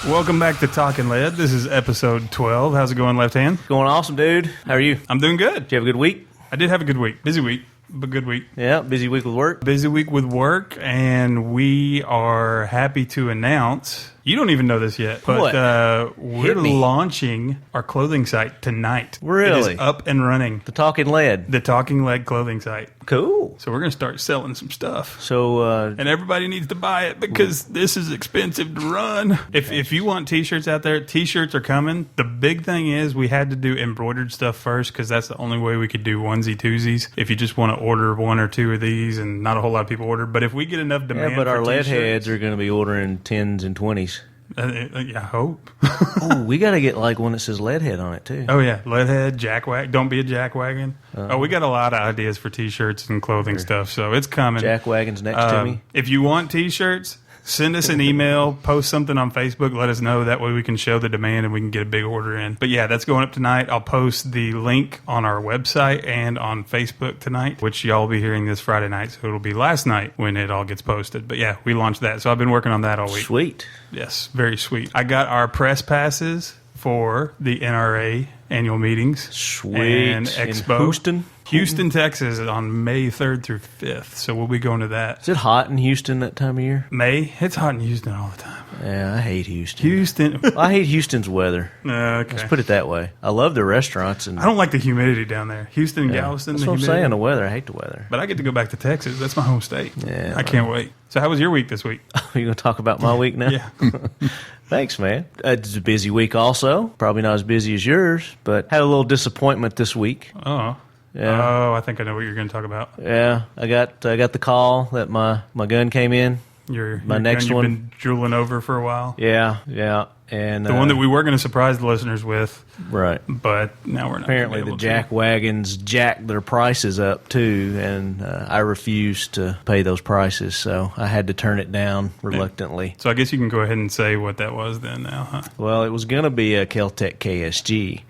Welcome back to Talking Lead. This is episode 12. How's it going, Left Hand? Going awesome, dude. How are you? I'm doing good. Did you have a good week? I did have a good week. Busy week, but good week. Yeah, busy week with work. Busy week with work, and we are happy to announce... You don't even know this yet, but we're launching our clothing site tonight. Really? It is up and running. The Talking Lead. The Talking Lead clothing site. Cool. So we're going to start selling some stuff. So, and everybody needs to buy it because this is expensive to run. If you want T-shirts out there, T-shirts are coming. The big thing is we had to do embroidered stuff first because that's the only way we could do onesie-twosies. If you just want to order one or two of these, and not a whole lot of people order. But if we get enough demand yeah, but our for lead T-shirts, heads are going to be ordering 10s and 20s. I hope. Oh, we got to get like one that says Leadhead on it too. Oh yeah, Leadhead, Jackwagon. Don't be a Jackwagon. We got a lot of ideas for T-shirts and clothing stuff, so it's coming. Jackwagon's next to me. If you want T-shirts, send us an email, post something on Facebook, let us know. That way we can show the demand and we can get a big order in. But yeah, that's going up tonight. I'll post the link on our website and on Facebook tonight, which y'all will be hearing this Friday night, so it'll be last night when it all gets posted. But yeah, we launched that. So I've been working on that all week. Sweet. Yes, very sweet. I got our press passes for the NRA annual meetings. Sweet. And Expo. In Houston, Texas on May 3rd through 5th. So we'll be going to that. Is it hot in Houston that time of year? May? It's hot in Houston all the time. Yeah, I hate Houston. Houston. I hate Houston's weather. Okay. Let's put it that way. I love the restaurants. And I don't like the humidity down there. Houston and Galveston. That's what I'm saying, the weather. I hate the weather. But I get to go back to Texas. That's my home state. Yeah, I can't wait. So how was your week this week? Are you going to talk about my week now? Yeah. Thanks, man. It's a busy week also. Probably not as busy as yours, but had a little disappointment this week. Oh. Yeah. Oh, I think I know what you're going to talk about. Yeah, I got the call that my gun came in. Your next gun one. You've been drooling over for a while. Yeah. And the one that we were going to surprise the listeners with. Right. But now we're not. Apparently the jack wagons jacked their prices up too, and I refused to pay those prices, so I had to turn it down reluctantly. Yeah. So I guess you can go ahead and say what that was then now, huh? Well, it was going to be a Kel-Tec KSG.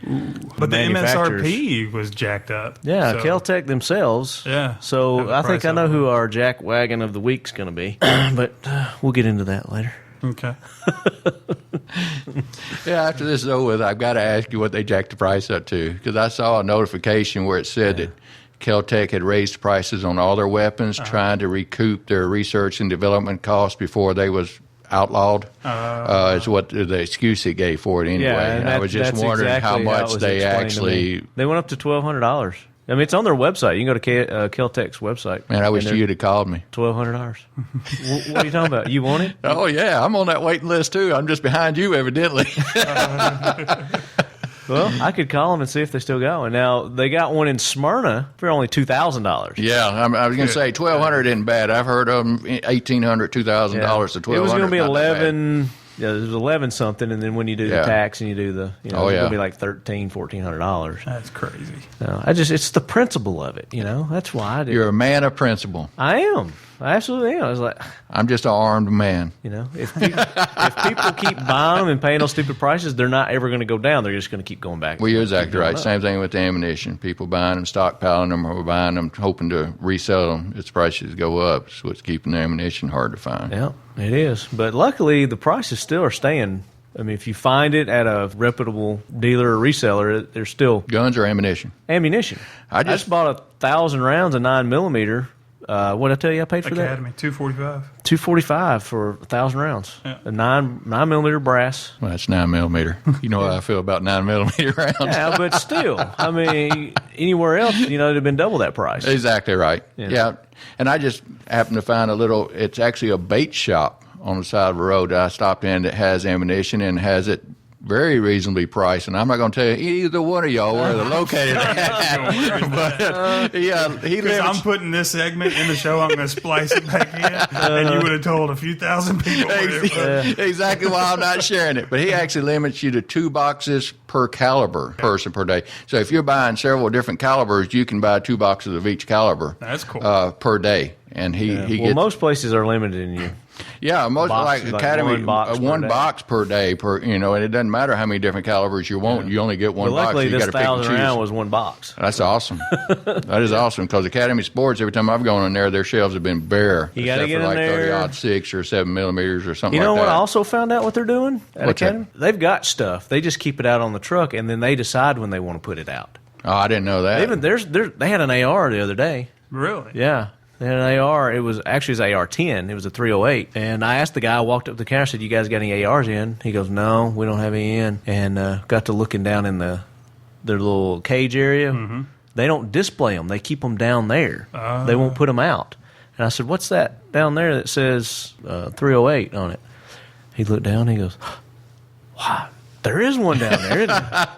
But the MSRP was jacked up. Yeah, so. Kel-Tec themselves. Yeah. So I think I know who our jack wagon of the week's going to be, but we'll get into that later. Okay. Yeah, after this is over with, I've got to ask you what they jacked the price up to, because I saw a notification where it said that Kel-Tec had raised prices on all their weapons, trying to recoup their research and development costs before they was outlawed. Is what the excuse it gave for it anyway. Yeah, and I was just wondering exactly how much they actually... They went up to $1,200. I mean, it's on their website. You can go to Kel-Tec's website. Man, I wish you'd have called me. $1,200. What are you talking about? You want it? Oh, yeah. I'm on that waiting list, too. I'm just behind you, evidently. Well, I could call them and see if they still got one. Now, they got one in Smyrna for only $2,000. Yeah, I was going to say $1,200 isn't bad. I've heard of them $1,800, $2,000 to $1,200. It was going to be 11. Yeah, there's 11 something, and then when you do the tax and you do the, it's going to be like $1,400. That's crazy. It's the principle of it, That's why I do. You're a man of principle. I am. I absolutely am. I was like, I'm just an armed man. If people keep buying them and paying those stupid prices, they're not ever going to go down. They're just going to keep going back. Well, you're exactly right. Same thing with the ammunition. People buying them, stockpiling them, or buying them, hoping to resell them. Its prices go up. It's what's keeping the ammunition hard to find. Yeah, it is. But luckily, the prices still are staying. I mean, if you find it at a reputable dealer or reseller, there's still guns or ammunition. Ammunition. I just bought 1,000 rounds of 9mm. What did I tell you I paid for Academy, that? $245. $245 for 1,000 rounds. Yeah. A 9mm brass. Well, that's 9mm. You know how I feel about 9mm rounds. Yeah, but still, I mean, anywhere else, it'd have been double that price. Exactly right. Yeah. And I just happened to find it's actually a bait shop on the side of the road that I stopped in that has ammunition and has it very reasonably priced, and I'm not going to tell you either one of y'all where they're located at. But because I'm putting this segment in the show, I'm going to splice it back in, and you would have told a few thousand people. Exactly why I'm not sharing it. But he actually limits you to 2 boxes per caliber person per day. So if you're buying several different calibers, you can buy 2 boxes of each caliber. That's cool. Per day. And he gets, most places are limited in you. Yeah, most Box, like like Academy, one box per one day. box per day and it doesn't matter how many different calibers you want. You only get one But box. luckily, So you this got to pick and 1,000 choose. round was one box. That's awesome. That is awesome because Academy Sports, every time I've gone in there, their shelves have been bare. You gotta except get for in like there. 30-aught 6 or 7 millimeters or something You know like what? that. I also found out what they're doing at What's that? Academy. They've got stuff. They just keep it out on the truck, and then they decide when they want to put it out. Oh, I didn't know that. Even they had an AR the other day. Really? Yeah. They had an AR. It was AR-10. It was a 308. And I asked the guy, I walked up to the counter, said, "You guys got any ARs in?" He goes, "No, we don't have any in." And got to looking down in their little cage area. Mm-hmm. They don't display them. They keep them down there. They won't put them out. And I said, "What's that down there that says 308 on it?" He looked down and he goes, "Wow, there is one down there, isn't there?"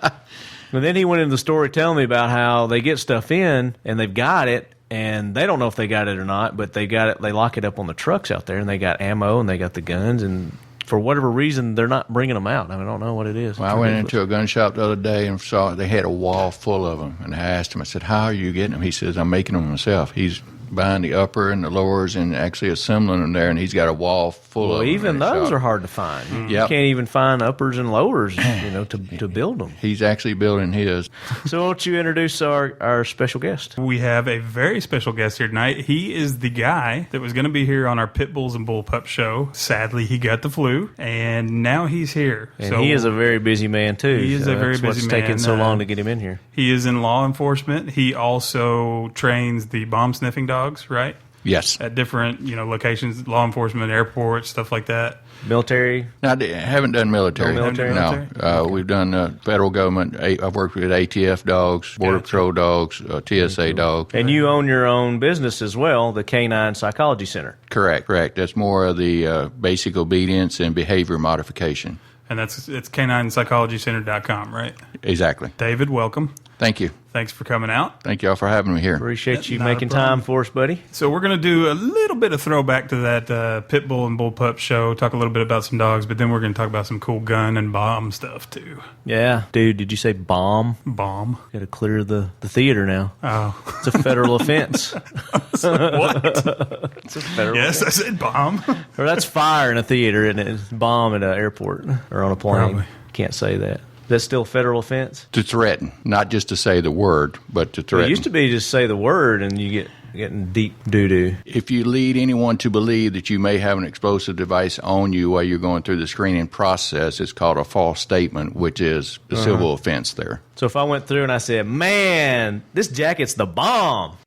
But then he went into the story telling me about how they get stuff in and they've got it, and they don't know if they got it or not, but they got it. They lock it up on the trucks out there, and they got ammo and they got the guns, and for whatever reason, they're not bringing them out. I don't know what it is. Well, I went into a gun shop the other day and saw they had a wall full of them. And I asked him, I said, "How are you getting them?" He says, "I'm making them myself." He's buying the upper and the lowers and actually assembling them there, and he's got a wall full Well, of them. even in his those shop. are hard to find. You Yep. can't even find uppers and lowers, to build them. He's actually building his. So, why don't you introduce our special guest? We have a very special guest here tonight. He is the guy that was going to be here on our Pit Bulls and Bullpup show. Sadly, he got the flu, and now he's here. And he is a very busy man, too. He is a very That's busy what's man. taking so long to get him in here. He is in law enforcement. He also trains the bomb sniffing dogs, right? Yes. At different, locations, law enforcement, airports, stuff like that. Military. I haven't done military. No military? No. We've done federal government. I've worked with ATF dogs, Border Patrol dogs, TSA dogs. And you own your own business as well, the Canine Psychology Center. Correct. That's more of the basic obedience and behavior modification. And it's caninepsychologycenter.com, right? Exactly. David, welcome. Thank you. Thanks for coming out. Thank y'all for having me here. Appreciate you Not a making problem. time for us, buddy. So we're going to do a little bit of throwback to that Pit Bull and Bullpup show, talk a little bit about some dogs, but then we're going to talk about some cool gun and bomb stuff, too. Yeah. Dude, did you say bomb? Bomb? Got to clear the theater now. Oh. It's a federal offense. What? It's a federal Yes, I said bomb. Or that's fire in a theater and it's bomb at an airport or on a plane. Probably. Can't say that. That's still a federal offense? To threaten, not just to say the word, but to It threaten. used to be just say the word and you getting deep doo-doo. If you lead anyone to believe that you may have an explosive device on you while you're going through the screening process, it's called a false statement, which is a civil offense there. So if I went through and I said, "Man, this jacket's the bomb,"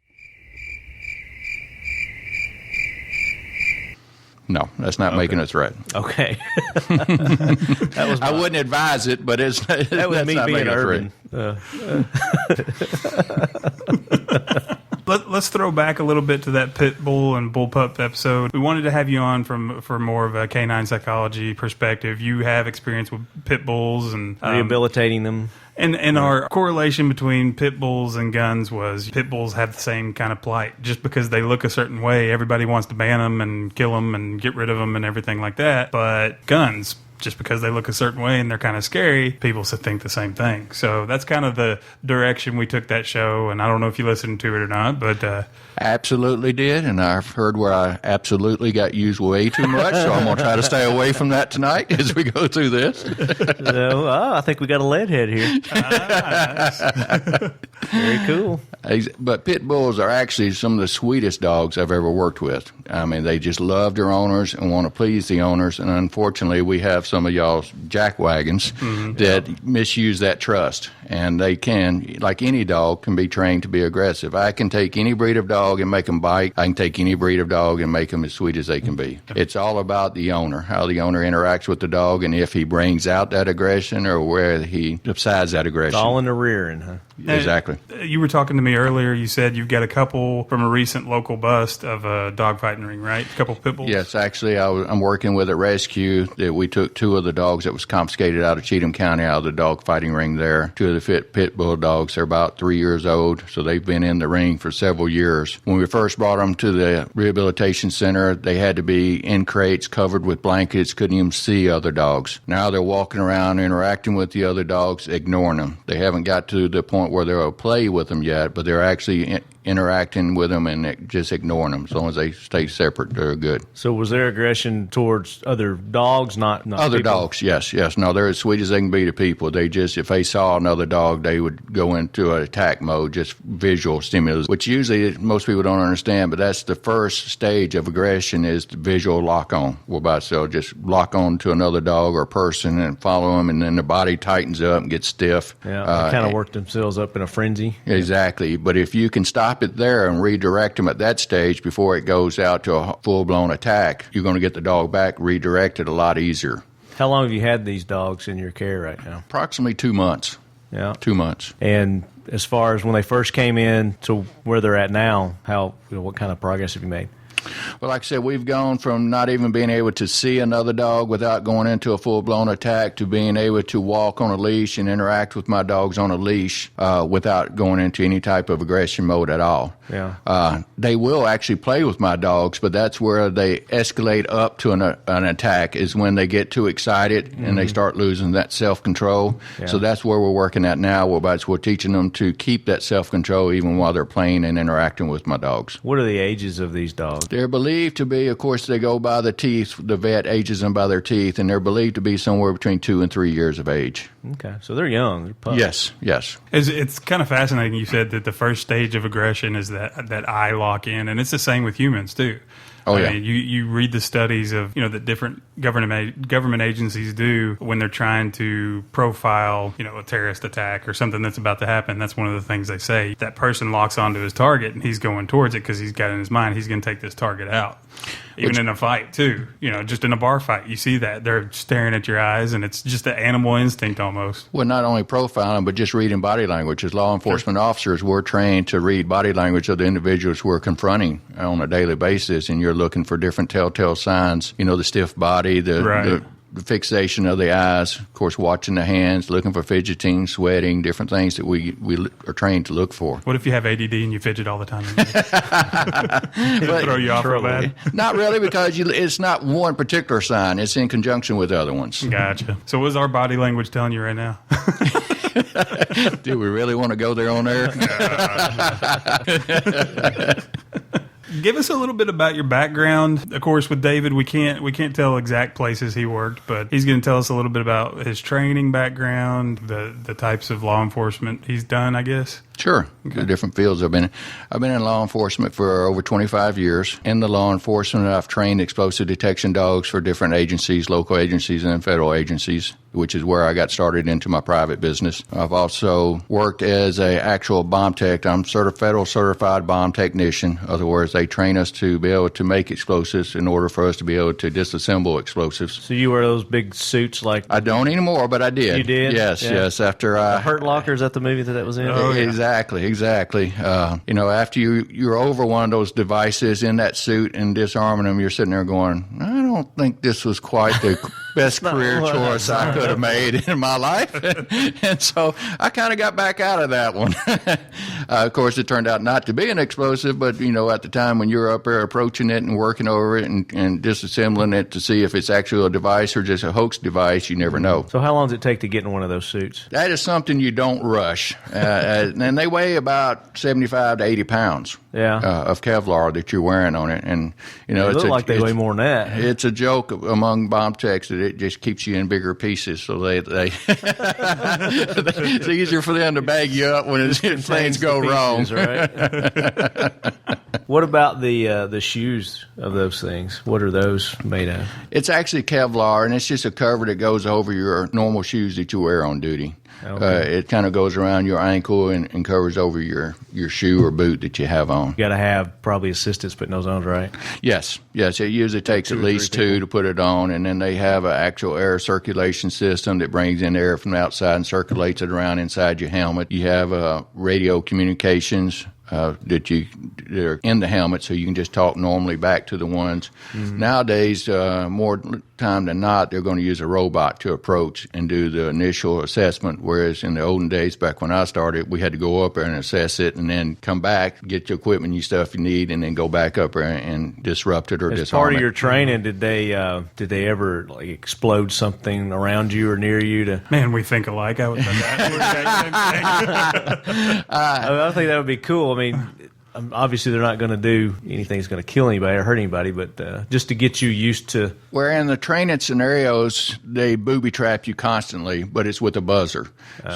No, that's not making a threat. okay. That was I wouldn't advise it, but it's that was that's me not being making a threat. urban. Let's throw back a little bit to that Pit Bull and Bullpup episode. We wanted to have you on for more of a canine psychology perspective. You have experience with pit bulls and Rehabilitating them. And our correlation between pit bulls and guns was pit bulls have the same kind of plight. Just because they look a certain way, everybody wants to ban them and kill them and get rid of them and everything like that. But guns, just because they look a certain way and they're kind of scary, people think the same thing. So that's kind of the direction we took that show. And I don't know if you listened to it or not, but Absolutely did, and I've heard where I absolutely got used way too much, so I'm going to try to stay away from that tonight as we go through this. So, I think we got a lead head here. Very cool. But pit bulls are actually some of the sweetest dogs I've ever worked with. I mean, they just love their owners and want to please the owners, and unfortunately, we have some of y'all's jackwagons that misuse that trust, and they can, like any dog, can be trained to be aggressive. I can take any breed of dog and make them bite. I can take any breed of dog and make them as sweet as they can be. It's all about the owner, how the owner interacts with the dog, and if he brings out that aggression or where he subsides that aggression. All in the rear end, huh? Exactly. You were talking to me earlier. You said you've got a couple from a recent local bust of a dogfighting ring, right? A couple pit bulls? Yes, actually, I'm working with a rescue that we took two of the dogs that was confiscated out of Cheatham County out of the dog fighting ring there. Two of the pit bull dogs. They're about 3 years old, so they've been in the ring for several years. When we first brought them to the rehabilitation center, they had to be in crates covered with blankets, couldn't even see other dogs. Now they're walking around interacting with the other dogs, ignoring them. They haven't got to the point where they'll play with them yet, but they're actually interacting with them and just ignoring them. As long as they stay separate, they're good. So was there aggression towards other dogs, not Other people? dogs, yes. No, they're as sweet as they can be to people. They just, if they saw another dog, they would go into an attack mode, just visual stimulus, which usually most people don't understand, but that's the first stage of aggression is the visual lock-on, whereby they'll just lock on to another dog or person and follow them, and then the body tightens up and gets stiff. Yeah, they kind of work themselves up in a frenzy. Exactly. But if you can stop it there and redirect them at that stage before it goes out to a full-blown attack, you're going to get the dog back redirected a lot easier. How long have you had these dogs in your care right now? Approximately 2 months. Yeah. 2 months. And as far as when they first came in to where they're at now, what kind of progress have you made? Well, like I said, we've gone from not even being able to see another dog without going into a full-blown attack to being able to walk on a leash and interact with my dogs on a leash without going into any type of aggression mode at all. Yeah. They will actually play with my dogs, but that's where they escalate up to an attack is when they get too excited and they start losing that self-control. Yeah. So that's where we're working at now, whereby we're teaching them to keep that self-control even while they're playing and interacting with my dogs. What are the ages of these dogs? They're believed to be, of course, they go by the teeth. The vet ages them by their teeth, and they're believed to be somewhere between 2 and 3 years of age. Okay, so they're young. They're pups. Yes. It's kind of fascinating. You said that the first stage of aggression is that eye lock in, and it's the same with humans too. Oh, I yeah. mean, you read the studies of that different government agencies do when they're trying to profile a terrorist attack or something that's about to happen. That's one of the things they say. That person locks onto his target and he's going towards it because he's got in his mind he's going to take this target out. Even in a fight too, just in a bar fight, you see that they're staring at your eyes, and it's just an animal instinct almost. Well, not only profiling, but just reading body language. As law enforcement officers, we're trained to read body language of the individuals we're confronting on a daily basis, and you're looking for different telltale signs. The stiff body, the fixation of the eyes, of course, watching the hands, looking for fidgeting, sweating, different things that we are trained to look for. What if you have ADD and you fidget all the time? It'll throw you off real bad? Not really, because it's not one particular sign. It's in conjunction with other ones. Gotcha. So what's our body language telling you right now? Do we really want to go there on air? Give us a little bit about your background. Of course, with David, we can't tell exact places he worked, but he's going to tell us a little bit about his training background, the types of law enforcement he's done, I guess. Sure. Okay. The different fields I've been in law enforcement for over 25 years. In the law enforcement, I've trained explosive detection dogs for different agencies, local agencies and federal agencies, which is where I got started into my private business. I've also worked as an actual bomb tech. I'm federal certified bomb technician. In other words, they train us to be able to make explosives in order for us to be able to disassemble explosives. So you wear those big suits like... I don't anymore, but I did. You did? Yes, Yeah. yes. After I... Hurt Locker, is that the movie that was in? Oh, yeah. Exactly. After you're over one of those devices in that suit and disarming them, you're sitting there going, I don't think this was quite the best career choice I could have made in my life. And so I kind of got back out of that one. Of course, it turned out not to be an explosive, but, at the time when you're up there approaching it and working over it and disassembling it to see if it's actually a device or just a hoax device, you never know. So how long does it take to get in one of those suits? That is something you don't rush. And they weigh about 75 to 80 pounds of Kevlar that you're wearing on it. And, They look like they weigh more than that. It's a joke among bomb techs that it just keeps you in bigger pieces. So they it's easier for them to bag you up when things go wrong. Right? What about the shoes of those things? What are those made of? It's actually Kevlar, and it's just a cover that goes over your normal shoes that you wear on duty. Okay. It kind of goes around your ankle and covers over your shoe or boot that you have on. You got to have probably assistants putting those on, right? Yes. It usually takes at least 2 to put it on, and then they have an actual air circulation system that brings in air from the outside and circulates it around inside your helmet. You have radio communications that are in the helmet, so you can just talk normally back to the ones. Mm-hmm. Nowadays, more time than not, they're going to use a robot to approach and do the initial assessment, whereas in the olden days, back when I started, we had to go up there and assess it and then come back, get your equipment, your stuff you need, and then go back up there and disrupt it or disarm it. As part of your training, did they ever explode something around you or near you? Man, we think alike. I would have that. I think that would be cool. I mean, Obviously, they're not going to do anything that's going to kill anybody or hurt anybody, but just to get you used to. Where in the training scenarios, they booby trap you constantly, but it's with a buzzer.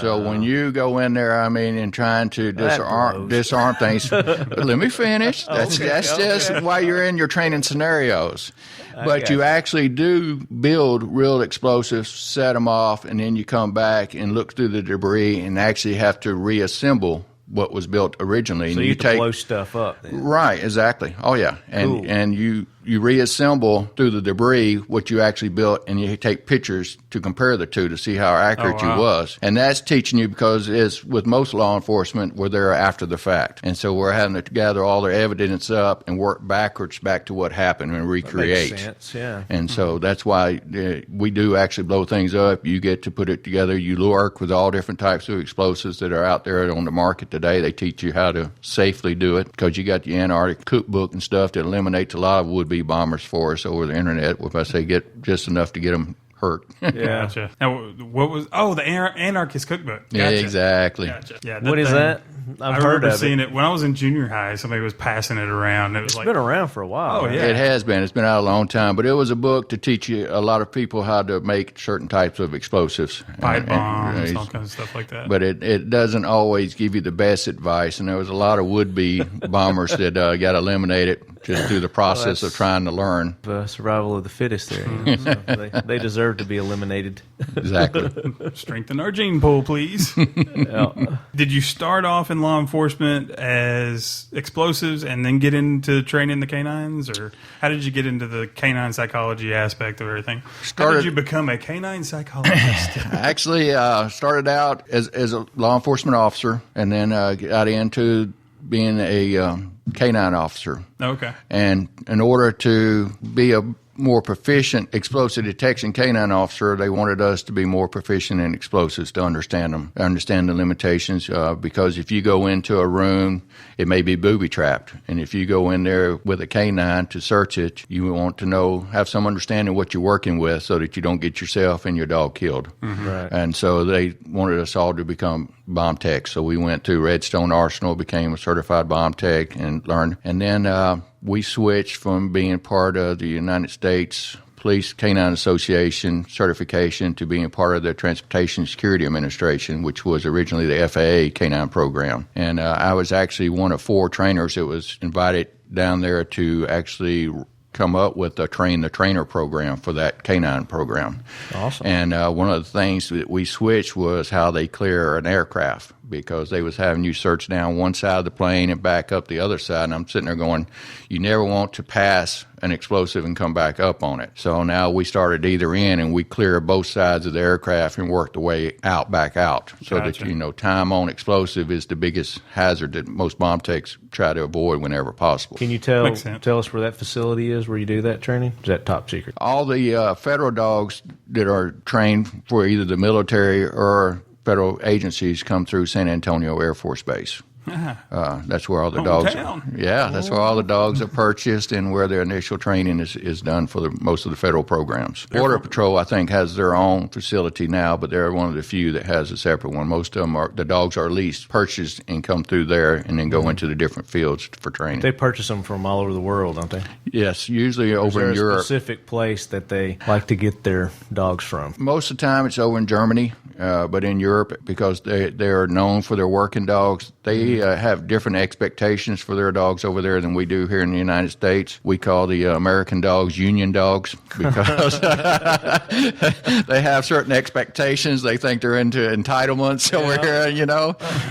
So when you go in there, and trying to disarm things, but let me finish. That's just why you're in your training scenarios. But you actually do build real explosives, set them off, and then you come back and look through the debris and actually have to reassemble what was built originally. So and you have to blow stuff up then. Right, exactly. Oh, yeah. Cool. And you reassemble through the debris what you actually built, and you take pictures to compare the two to see how accurate you was. And that's teaching you because it's with most law enforcement, we're there after the fact. And so we're having to gather all their evidence up and work backwards back to what happened and recreate. That makes sense, yeah. And so that's why we do actually blow things up. You get to put it together. You work with all different types of explosives that are out there on the market today. They teach you how to safely do it because you got the Antarctic cookbook and stuff that eliminates a lot of would-be bombers for us over the internet. If I say get just enough to get them hurt. Yeah. Gotcha. Now, what was? Oh, the Anarchist cookbook. Gotcha. Yeah, exactly. Gotcha. Yeah. What is thing, that? I remember seeing it when I was in junior high. Somebody was passing it around. It was It's been around for a while. Oh, right? yeah. It has been. It's been out a long time, but it was a book to teach you a lot of people how to make certain types of explosives. pipe bombs, all kinds of stuff like that. But it doesn't always give you the best advice, and there was a lot of would-be bombers that got eliminated just through the process of trying to learn. Survival of the fittest there. You know, so they deserve to be eliminated. Exactly. Strengthen our gene pool, please. Yeah. Did you start off in law enforcement as explosives and then get into training the canines, or how did you get into the canine psychology aspect of everything? How did you become a canine psychologist? Actually, started out as a law enforcement officer, and then got into being a canine officer. Okay. And in order to be a more proficient explosive detection canine officer, they wanted us to be more proficient in explosives to understand them, understand the limitations. Because if you go into a room, it may be booby trapped, and if you go in there with a canine to search it, you want to have some understanding of what you're working with, so that you don't get yourself and your dog killed. Mm-hmm. Right. And so they wanted us all to become bomb techs. So we went to Redstone Arsenal, became a certified bomb tech, and learned. And then we switched from being part of the United States Police Canine Association certification to being part of the Transportation Security Administration, which was originally the FAA canine program. And I was actually one of 4 trainers that was invited down there to actually come up with a train the trainer program for that canine program. Awesome. And one of the things that we switched was how they clear an aircraft, because they was having you search down one side of the plane and back up the other side. And I'm sitting there going, you never want to pass an explosive and come back up on it. So now we started either end, and we clear both sides of the aircraft and work the way out, back out. So Gotcha. that, time on explosive is the biggest hazard that most bomb techs try to avoid whenever possible. Can you Makes sense. tell us where that facility is where you do that training? Is that top secret? All the federal dogs that are trained for either the military or federal agencies come through San Antonio Air Force Base. That's where all the dogs Hometown. that's where all the dogs are purchased, and where their initial training is done for most of the federal programs. Border Patrol, I think, has their own facility now, but they're one of the few that has a separate one. Most of them the dogs are leased, purchased, and come through there, and then go into the different fields for training. They purchase them from all over the world, don't they? Yes, usually over in Is there a Europe. specific place that they like to get their dogs from? Most of the time it's over in Germany, but in Europe, because they are known for their working dogs, they have different expectations for their dogs over there than we do here in the United States. We call the American dogs union dogs, because they have certain expectations. They think they're into entitlements over here,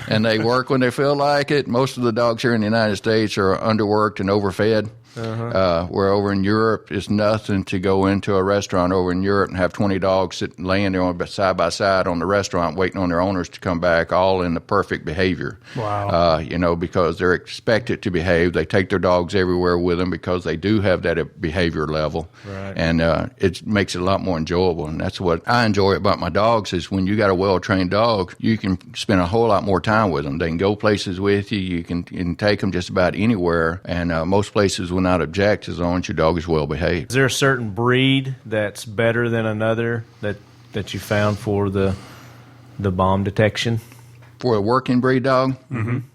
and they work when they feel like it. Most of the dogs here in the United States are underworked and overfed. Where over in Europe, it's nothing to go into a restaurant over in Europe and have 20 dogs sitting laying there side by side on the restaurant waiting on their owners to come back, all in the perfect behavior. Wow. Because they're expected to behave. They take their dogs everywhere with them because they do have that behavior level. Right. And it makes it a lot more enjoyable. And that's what I enjoy about my dogs, is when you got a well-trained dog, you can spend a whole lot more time with them. They can go places with you. You can take them just about anywhere. And most places will not object as long as your dog is well behaved. Is there a certain breed that's better than another that you found for the bomb detection? For a working breed dog,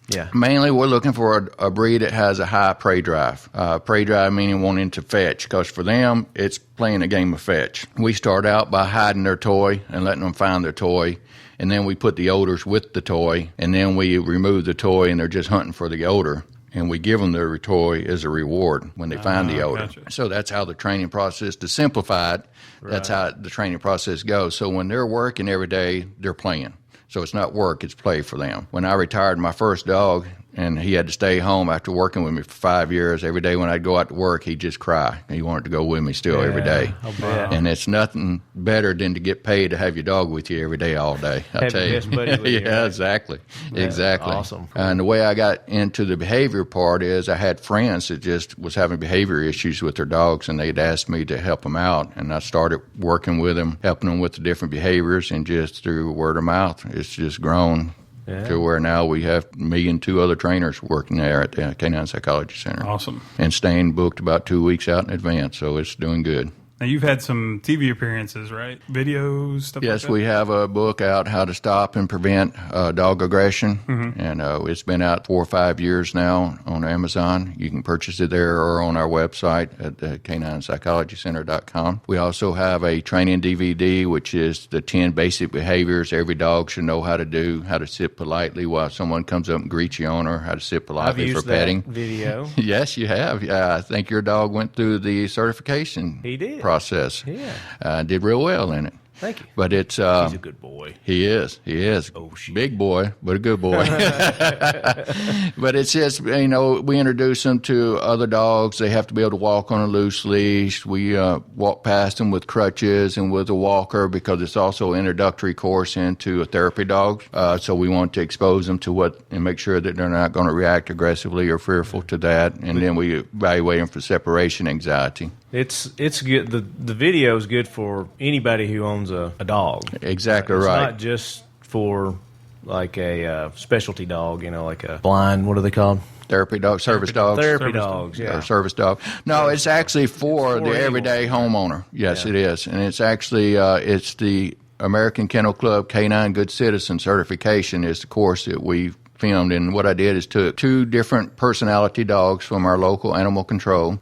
Yeah. mainly we're looking for a breed that has a high prey drive. Prey drive meaning wanting to fetch, because for them, it's playing a game of fetch. We start out by hiding their toy and letting them find their toy, and then we put the odors with the toy, and then we remove the toy, and they're just hunting for the odor. And we give them their toy as a reward when they find the odor. Gotcha. So that's how the training process, to simplify it, that's how the training process goes. So when they're working every day, they're playing. So it's not work, it's play for them. When I retired my first dog, and he had to stay home after working with me for 5 years, every day when I'd go out to work, he'd just cry. He wanted to go with me still every day. I'll bet. And it's nothing better than to get paid to have your dog with you every day, all day. I Have tell your you. best buddy with you, Yeah, right? exactly. Yeah, Exactly. awesome. And the way I got into the behavior part is I had friends that just was having behavior issues with their dogs, and they'd asked me to help them out. And I started working with them, helping them with the different behaviors, and just through word of mouth, it's just grown. Yeah. To where now we have me and 2 other trainers working there at the Canine Psychology Center. Awesome. And staying booked about 2 weeks out in advance, so it's doing good. Now, you've had some TV appearances, right? Videos, stuff Yes, like that? we have a book out, How to Stop and Prevent Dog Aggression, Mm-hmm. and it's been out 4 or 5 years now on Amazon. You can purchase it there or on our website at CaninePsychologyCenter.com. We also have a training DVD, which is the 10 basic behaviors every dog should know how to do, how to sit politely while someone comes up and greets you on, or how to sit I've politely for used petting. that video. Yes, you have. I think your dog went through the certification He did. process. Yeah. Did real well in it. Thank you. But it's He's a good boy. he is Oh, shit. big boy, but a good boy. But it's just, we introduce them to other dogs. They have to be able to walk on a loose leash. We walk past them with crutches and with a walker, because it's also an introductory course into a therapy dog. So we want to expose them to and make sure that they're not going to react aggressively or fearful to that. And then we evaluate them for separation anxiety. It's good. The video is good for anybody who owns a dog. Exactly It's right. not just for like a specialty dog, like a blind. What are they called? Therapy dog, service dogs. Therapy Service dogs. Or Yeah. service dog. No, it's actually for the anyone. everyday homeowner. Yes, Yeah. it is. And it's actually it's the American Kennel Club Canine Good Citizen certification is the course that we filmed. And what I did is took 2 different personality dogs from our local animal control.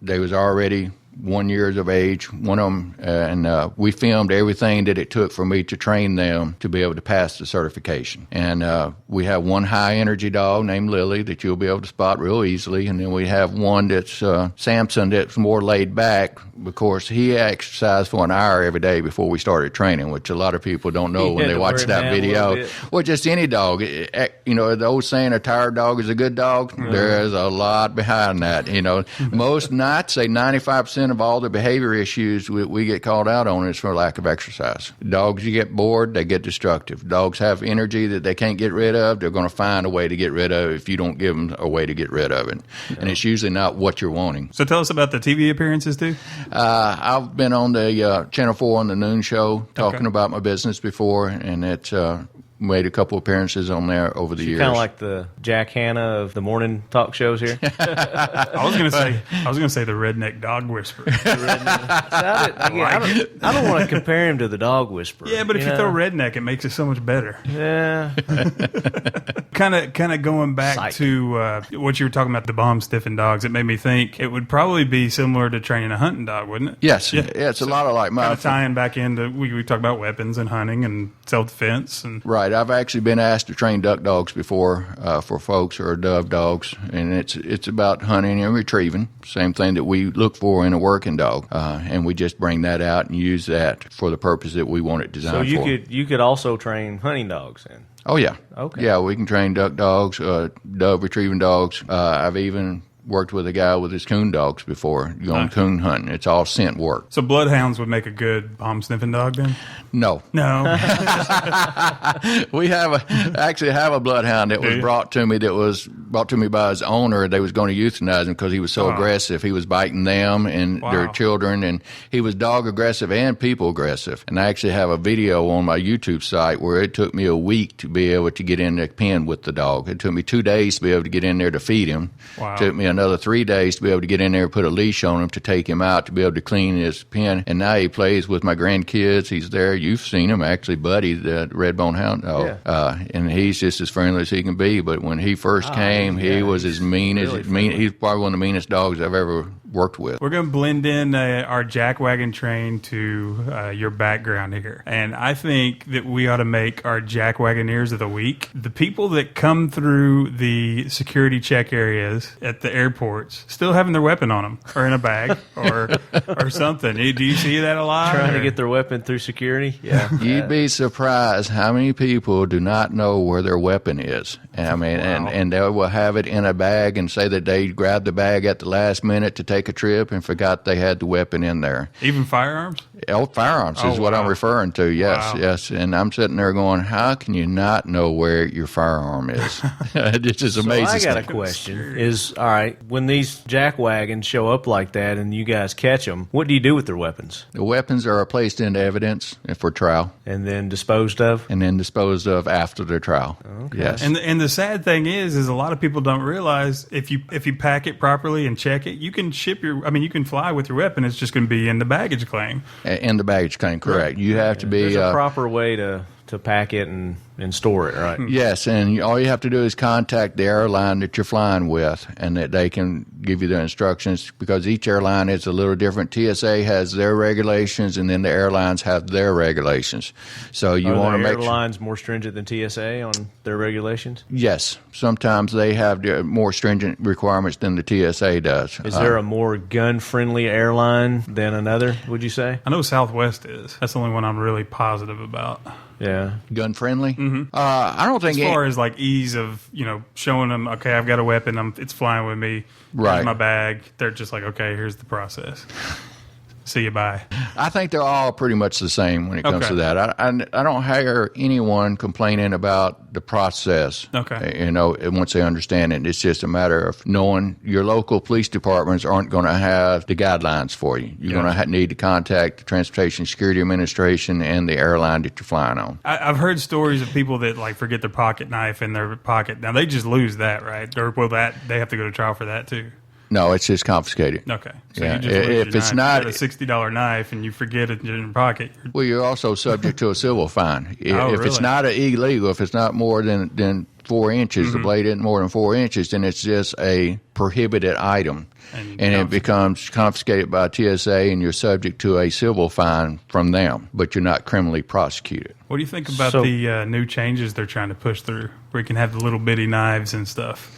They was already 1 year of age, one of them, and we filmed everything that it took for me to train them to be able to pass the certification. And we have one high-energy dog named Lily that you'll be able to spot real easily, and then we have one that's Samson that's more laid back. Of course, he exercised for an hour every day before we started training, which a lot of people don't know You when had they to watch wear him that down a little video. bit. Well, just any dog. The old saying, a tired dog is a good dog. There is a lot behind that. Most nights, say 95% of all the behavior issues we get called out on is for lack of exercise. Dogs, you get bored, they get destructive. Dogs have energy that they can't get rid of. They're going to find a way to get rid of it if you don't give them a way to get rid of it. And it's usually not what you're wanting. So tell us about the TV appearances, too. I've been on the Channel 4 on the Noon Show talking Okay. about my business before, and it's made a couple appearances on there over the years. Kind of like the Jack Hanna of the morning talk shows here. I was gonna say the redneck dog whisperer. I don't want to compare him to the dog whisperer. Yeah, but if you throw redneck, it makes it so much better. Yeah. Kind of going back Psych. to what you were talking about, the bomb stiffened dogs. It made me think it would probably be similar to training a hunting dog, wouldn't it? Yes, Yeah. it's a lot of like Kind my of tying back into we talk about weapons and hunting and self defense and Right. I've actually been asked to train duck dogs before for folks or dove dogs, and it's about hunting and retrieving. Same thing that we look for in a working dog, and we just bring that out and use that for the purpose that we want it So designed you for. could also train hunting dogs then. Oh yeah. Okay. Yeah, we can train duck dogs, dove retrieving dogs. I've even worked with a guy with his coon dogs before going coon hunting. It's all scent work. so bloodhounds would make a good bomb sniffing dog then? No. No. We actually have a bloodhound that was you? brought to me by his owner. They was going to euthanize him because he was so aggressive. He was biting them and their Wow. children, and he was dog aggressive and people aggressive. And I actually have a video on my YouTube site where it took me a week to be able to get in the pen with the dog. It took me 2 days to be able to get in there to feed him. Wow. It took me another 3 days to be able to get in there and put a leash on him to take him out to be able to clean his pen. And now he plays with my grandkids. He's there. You've seen him, actually, Buddy, the Redbone Hound dog. Yeah. And he's just as friendly as he can be. But when he first came, he was as mean as mean. He's probably one of the meanest dogs I've ever worked with. We're going to blend in our jackwagon train to your background here. And I think that we ought to make our jackwagoneers of the week the people that come through the security check areas at the airports still having their weapon on them or in a bag or something. Do you see that a lot? Trying to get their weapon through security? Yeah. You'd be surprised how many people do not know where their weapon is. And, I mean, and they will have it in a bag and say that they grabbed the bag at the last minute to take a trip and forgot they had the weapon in there. Even firearms? Firearms is what I'm referring to, yes, yes. And I'm sitting there going, how can you not know where your firearm is? It just amazes So I got me. a question. All right, when these jackwagons show up like that and you guys catch them, what do you do with their weapons? The weapons are placed into evidence for trial And then disposed of? and then disposed of after the trial. Okay. Yes. And the sad thing is a lot of people don't realize if you pack it properly and check it, you can you can fly with your weapon. It's just going to be in the baggage claim. In the baggage claim, correct. You have to be... There's a proper way to pack it and store it, right? Yes, and all you have to do is contact the airline that you're flying with, and that they can give you the instructions, because each airline is a little different. TSA has their regulations, and then the airlines have their regulations. So you want to make sure. Are airlines more stringent than TSA on their regulations? Yes, sometimes they have more stringent requirements than the TSA does. Is there a more gun-friendly airline than another, would you say? I know Southwest is. That's the only one I'm really positive about. Yeah. Gun friendly? Mm-hmm. I don't think As far as like ease of, showing them, okay, I've got a weapon, it's flying with me. Right. Here's my bag. They're just like, okay, here's the process. See you, bye. I think they're all pretty much the same when it comes Okay. to that. I don't hear anyone complaining about the process. Okay. Once they understand it, it's just a matter of knowing your local police departments aren't going to have the guidelines for you. You're going to need to contact the Transportation Security Administration and the airline that you're flying on. I've heard stories of people that like forget their pocket knife in their pocket. Now they just lose that, right? Or will they have to go to trial for that too? No, it's just confiscated. Okay. So Yeah. you just lose If your it's knife. not- You got a $60 knife and you forget it in your pocket. Well, you're also subject to a civil fine. Oh, If it's really? not illegal, if it's not more than 4 inches, Mm-hmm. the blade isn't more than 4 inches, then it's just a prohibited item. And it becomes confiscated by TSA, and you're subject to a civil fine from them, but you're not criminally prosecuted. What do you think about So- the new changes they're trying to push through, where you can have the little bitty knives and stuff,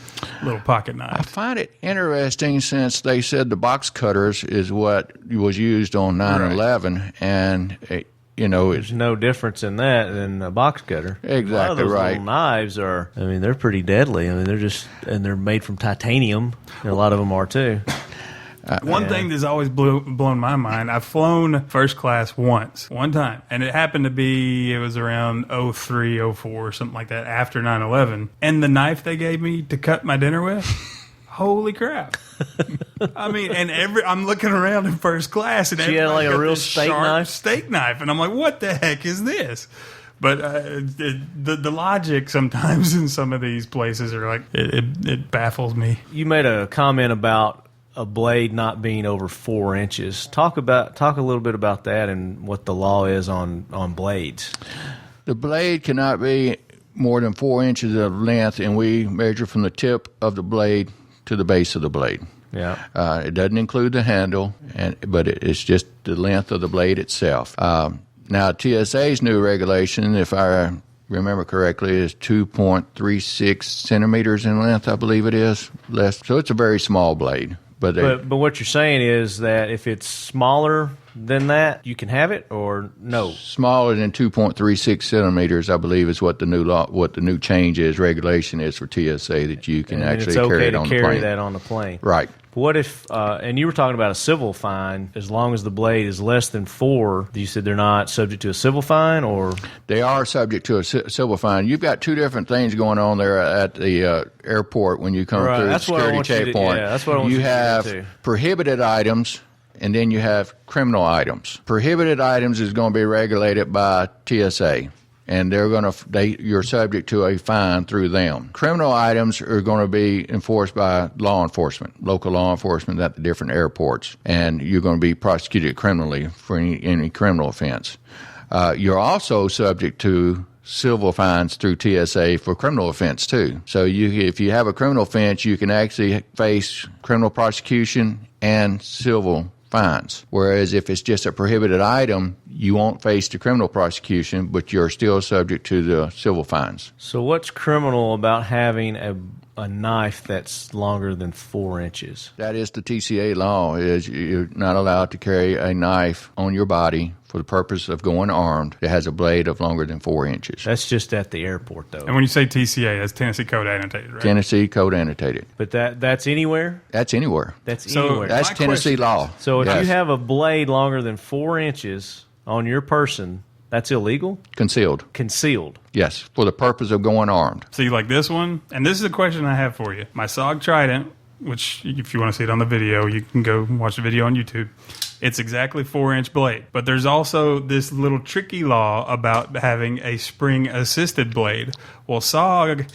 little pocket I knives? find it interesting since they said the box cutters is what was used on 9/11, and it's There's no difference in that than a box cutter. A lot of Exactly those right. little knives they're pretty deadly. They're made from titanium. A lot of them are too. One thing that's always blown my mind, I've flown first class one time, and it happened to be, it was around 03, 04, or something like that, after 9/11, and the knife they gave me to cut my dinner with, holy crap. I mean, and I'm looking around in first class, and She had, like, everybody's a got real this steak sharp knife? steak knife, and I'm like, what the heck is this? But the logic sometimes in some of these places are like, it baffles me. You made a comment about a blade not being over 4 inches. Talk a little bit about that and what the law is on blades. The blade cannot be more than 4 inches of length, and we measure from the tip of the blade to the base of the blade. Yeah. It doesn't include the handle, but it's just the length of the blade itself. Now, TSA's new regulation, if I remember correctly, is 2.36 centimeters in length, I believe it is. Less. So it's a very small blade. But what you're saying is that if it's smaller than that, you can have it, or no? smaller than 2.36 centimeters, I believe, is what the new change is, regulation is for TSA, that you can And actually it's okay carry it to on carry the plane. that on the plane. Right. What if, and you were talking about a civil fine, as long as the blade is less than 4, you said they're not subject to a civil fine, or? They are subject to a civil fine. You've got two different things going on there at the airport when you come Right, through the that's what I security want you to- checkpoint. yeah, that's what I want you to get have into. prohibited items, and then you have criminal items. Prohibited items is going to be regulated by TSA. and you're subject to a fine through them. Criminal items are going to be enforced by law enforcement, local law enforcement at the different airports, and you're going to be prosecuted criminally for any criminal offense. You're also subject to civil fines through TSA for criminal offense too. So if you have a criminal offense, you can actually face criminal prosecution and civil fines. Whereas if it's just a prohibited item, you won't face the criminal prosecution, but you're still subject to the civil fines. So what's criminal about having a knife that's longer than 4 inches? That is the TCA law, is you're not allowed to carry a knife on your body for the purpose of going armed that has a blade of longer than 4 inches. That's just at the airport, though. And when you say TCA, that's Tennessee Code Annotated, right? Tennessee Code Annotated. But that's anywhere? That's anywhere. That's So anywhere. That's My Tennessee question law. So if Yes. you have a blade longer than 4 inches on your person, that's illegal? Concealed. Concealed. Yes, for the purpose of going armed. So you like this one? And this is a question I have for you. My SOG Trident, which if you want to see it on the video, you can go watch the video on YouTube. It's exactly 4-inch blade. But there's also this little tricky law about having a spring-assisted blade. Well, SOG,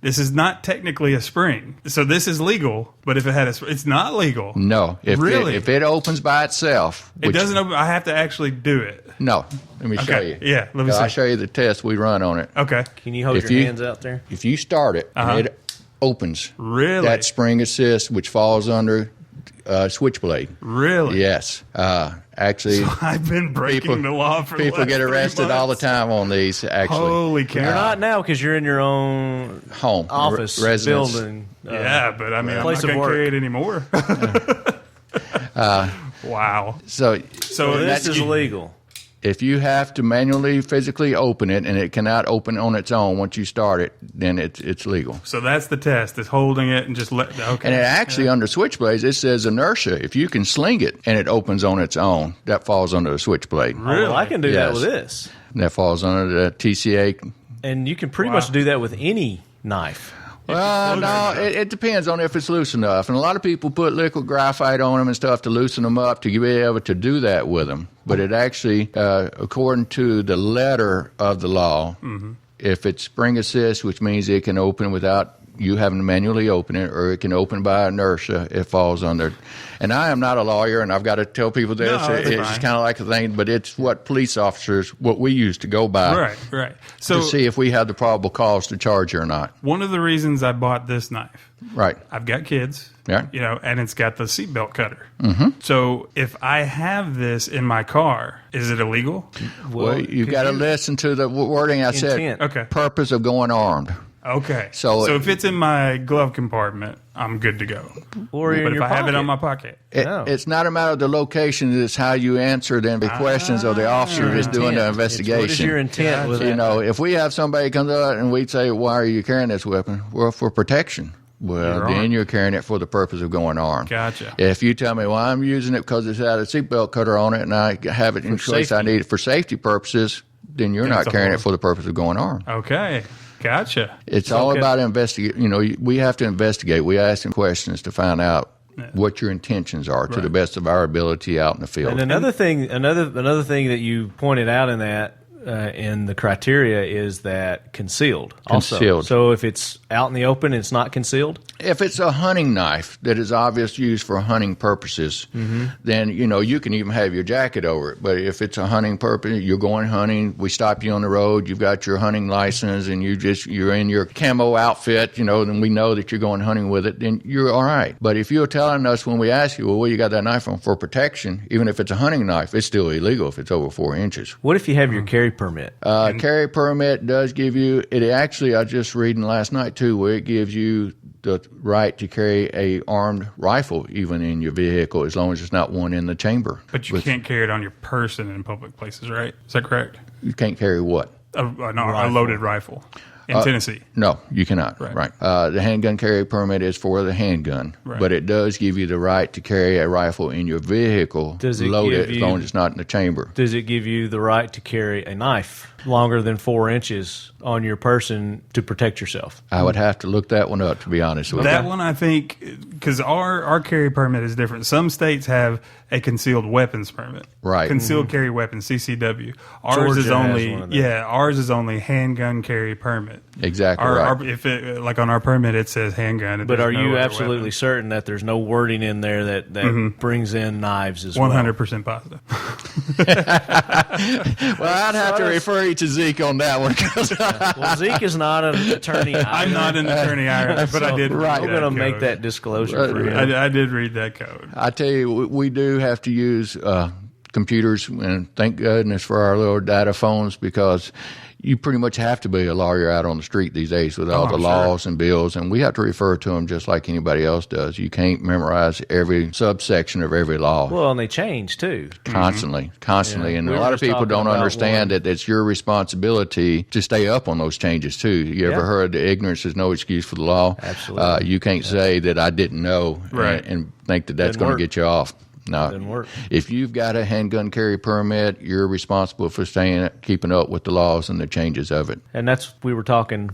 this is not technically a spring. So this is legal, but if it had it's not legal. No. Really? If it opens by itself. It doesn't open. I have to actually do it. No. Let me show Okay. you. Yeah, let me I'll see. show you the test we run on it. Okay. Can you hold If your you- hands out there? If you start it Uh-huh. and it opens, Really? that spring assist, which falls under switchblade. Really? Yes. Actually, I've been breaking the law for the people last get 3 arrested all the months. time on these, actually. Holy cow. You're not now because you're in your own Home. office Residence. building. Yeah, but I mean, I'm place not of going to work. carry it anymore. Wow. So So this that's- is legal. if you have to manually, physically open it, and it cannot open on its own once you start it, then it's legal. So that's the test, is holding it and just let, okay. And it actually, under switchblades, it says inertia. If you can sling it and it opens on its own, that falls under the switchblade. Oh, well, I can do that Yes. with this. That falls under the TCA. And you can pretty Wow. much do that with any knife. Well, no, it depends on if it's loose enough. And a lot of people put liquid graphite on them and stuff to loosen them up to be able to do that with them. But it actually, according to the letter of the law, if it's spring assist, which means it can open without you having to manually open it, or it can open by inertia, it falls under. And I am not a lawyer, and I've got to tell people this. No, that's It's fine. kind of like a thing, but it's what police officers, what we used to go by Right. So to see if we had the probable cause to charge you or not. one of the reasons I bought this knife, Right. I've got kids, Yeah. you know, and it's got the seatbelt cutter. Mm-hmm. So if I have this in my car, is it illegal? Well, you got to listen to the wording I said. Intent. Okay. Purpose of going armed. Okay. So- if it's in my glove compartment, I'm good to go. Or in But if your I have it pocket. on my pocket, No. It's not a matter of the location; it's how you answer the questions of the officer that's doing the Intent. investigation. What is your intent with You that? know, if we have somebody comes up and we say, "Why are you carrying this weapon?" Well, for protection. Well, You're then armed. you're carrying it for the purpose of going armed. Gotcha. If you tell me, "Well, I'm using it because it's had a seatbelt cutter on it, and I have it in case I safety. need it for safety purposes," then you're Then not it's a carrying harm. it for the purpose of going armed. Okay. Gotcha. It's all okay. about investigate. You know, we have to investigate. We ask them questions to find out what your intentions are to the best of our ability out in the field. And another thing that you pointed out in that in the criteria is that concealed. Also. Concealed. So if it's out in the open, it's not concealed. If it's a hunting knife that is obvious used for hunting purposes, then you can even have your jacket over it. But if it's a hunting purpose, you're going hunting. We stop you on the road. You've got your hunting license, and you're in your camo outfit. Then we know that you're going hunting with it. Then you're all right. But if you're telling us when we ask you, well, where you got that knife from for protection, even if it's a hunting knife, it's still illegal if it's over 4 inches. What if you have your carry permit? Carry permit does give you it. Actually, I just reading last night too, where it gives you the right to carry a armed rifle even in your vehicle, as long as it's not one in the chamber. But you can't carry it on your person in public places, right? Is that correct? You can't carry what? A loaded rifle. in Tennessee. No, you cannot. Right. Right. The handgun carry permit is for the handgun, Right. but it does give you the right to carry a rifle in your vehicle, Does it loaded, give as you- long as it's not in the chamber. Does it give you the right to carry a knife longer than 4 inches on your person to protect yourself? I would have to look that one up, to be honest with That you. one, I think, because our carry permit is different. Some states have a concealed weapons permit, Right. Concealed carry weapons (CCW). Ours Georgia is has only one of them. ours is only handgun carry permit. Exactly right. If it, like on our permit, it says handgun. and But there's are no you other absolutely weapon. certain that there's no wording in there that brings in knives as well? 100% positive? Well, I'd have to refer you to Zeke on that one. 'Cause Well, Zeke is not an attorney. I'm not an attorney either, but I did. Right. read We're going to that make code. that disclosure for him. I did read that code. I tell you, we do have to use computers, and thank goodness for our little data phones, because you pretty much have to be a lawyer out on the street these days with all the I'm sure. laws and bills, and we have to refer to them just like anybody else does. You can't memorize every subsection of every law. Well, and they change too. Constantly. Yeah. And We a were lot of just people talking don't about understand one. that it's your responsibility to stay up on those changes too. You ever Yeah. heard that ignorance is no excuse for the law? Absolutely. You can't say that I didn't know Right. and think that that's Doesn't going to work. get you off. No, Doesn't work. If you've got a handgun carry permit, you're responsible for keeping up with the laws and the changes of it. And that's, we were talking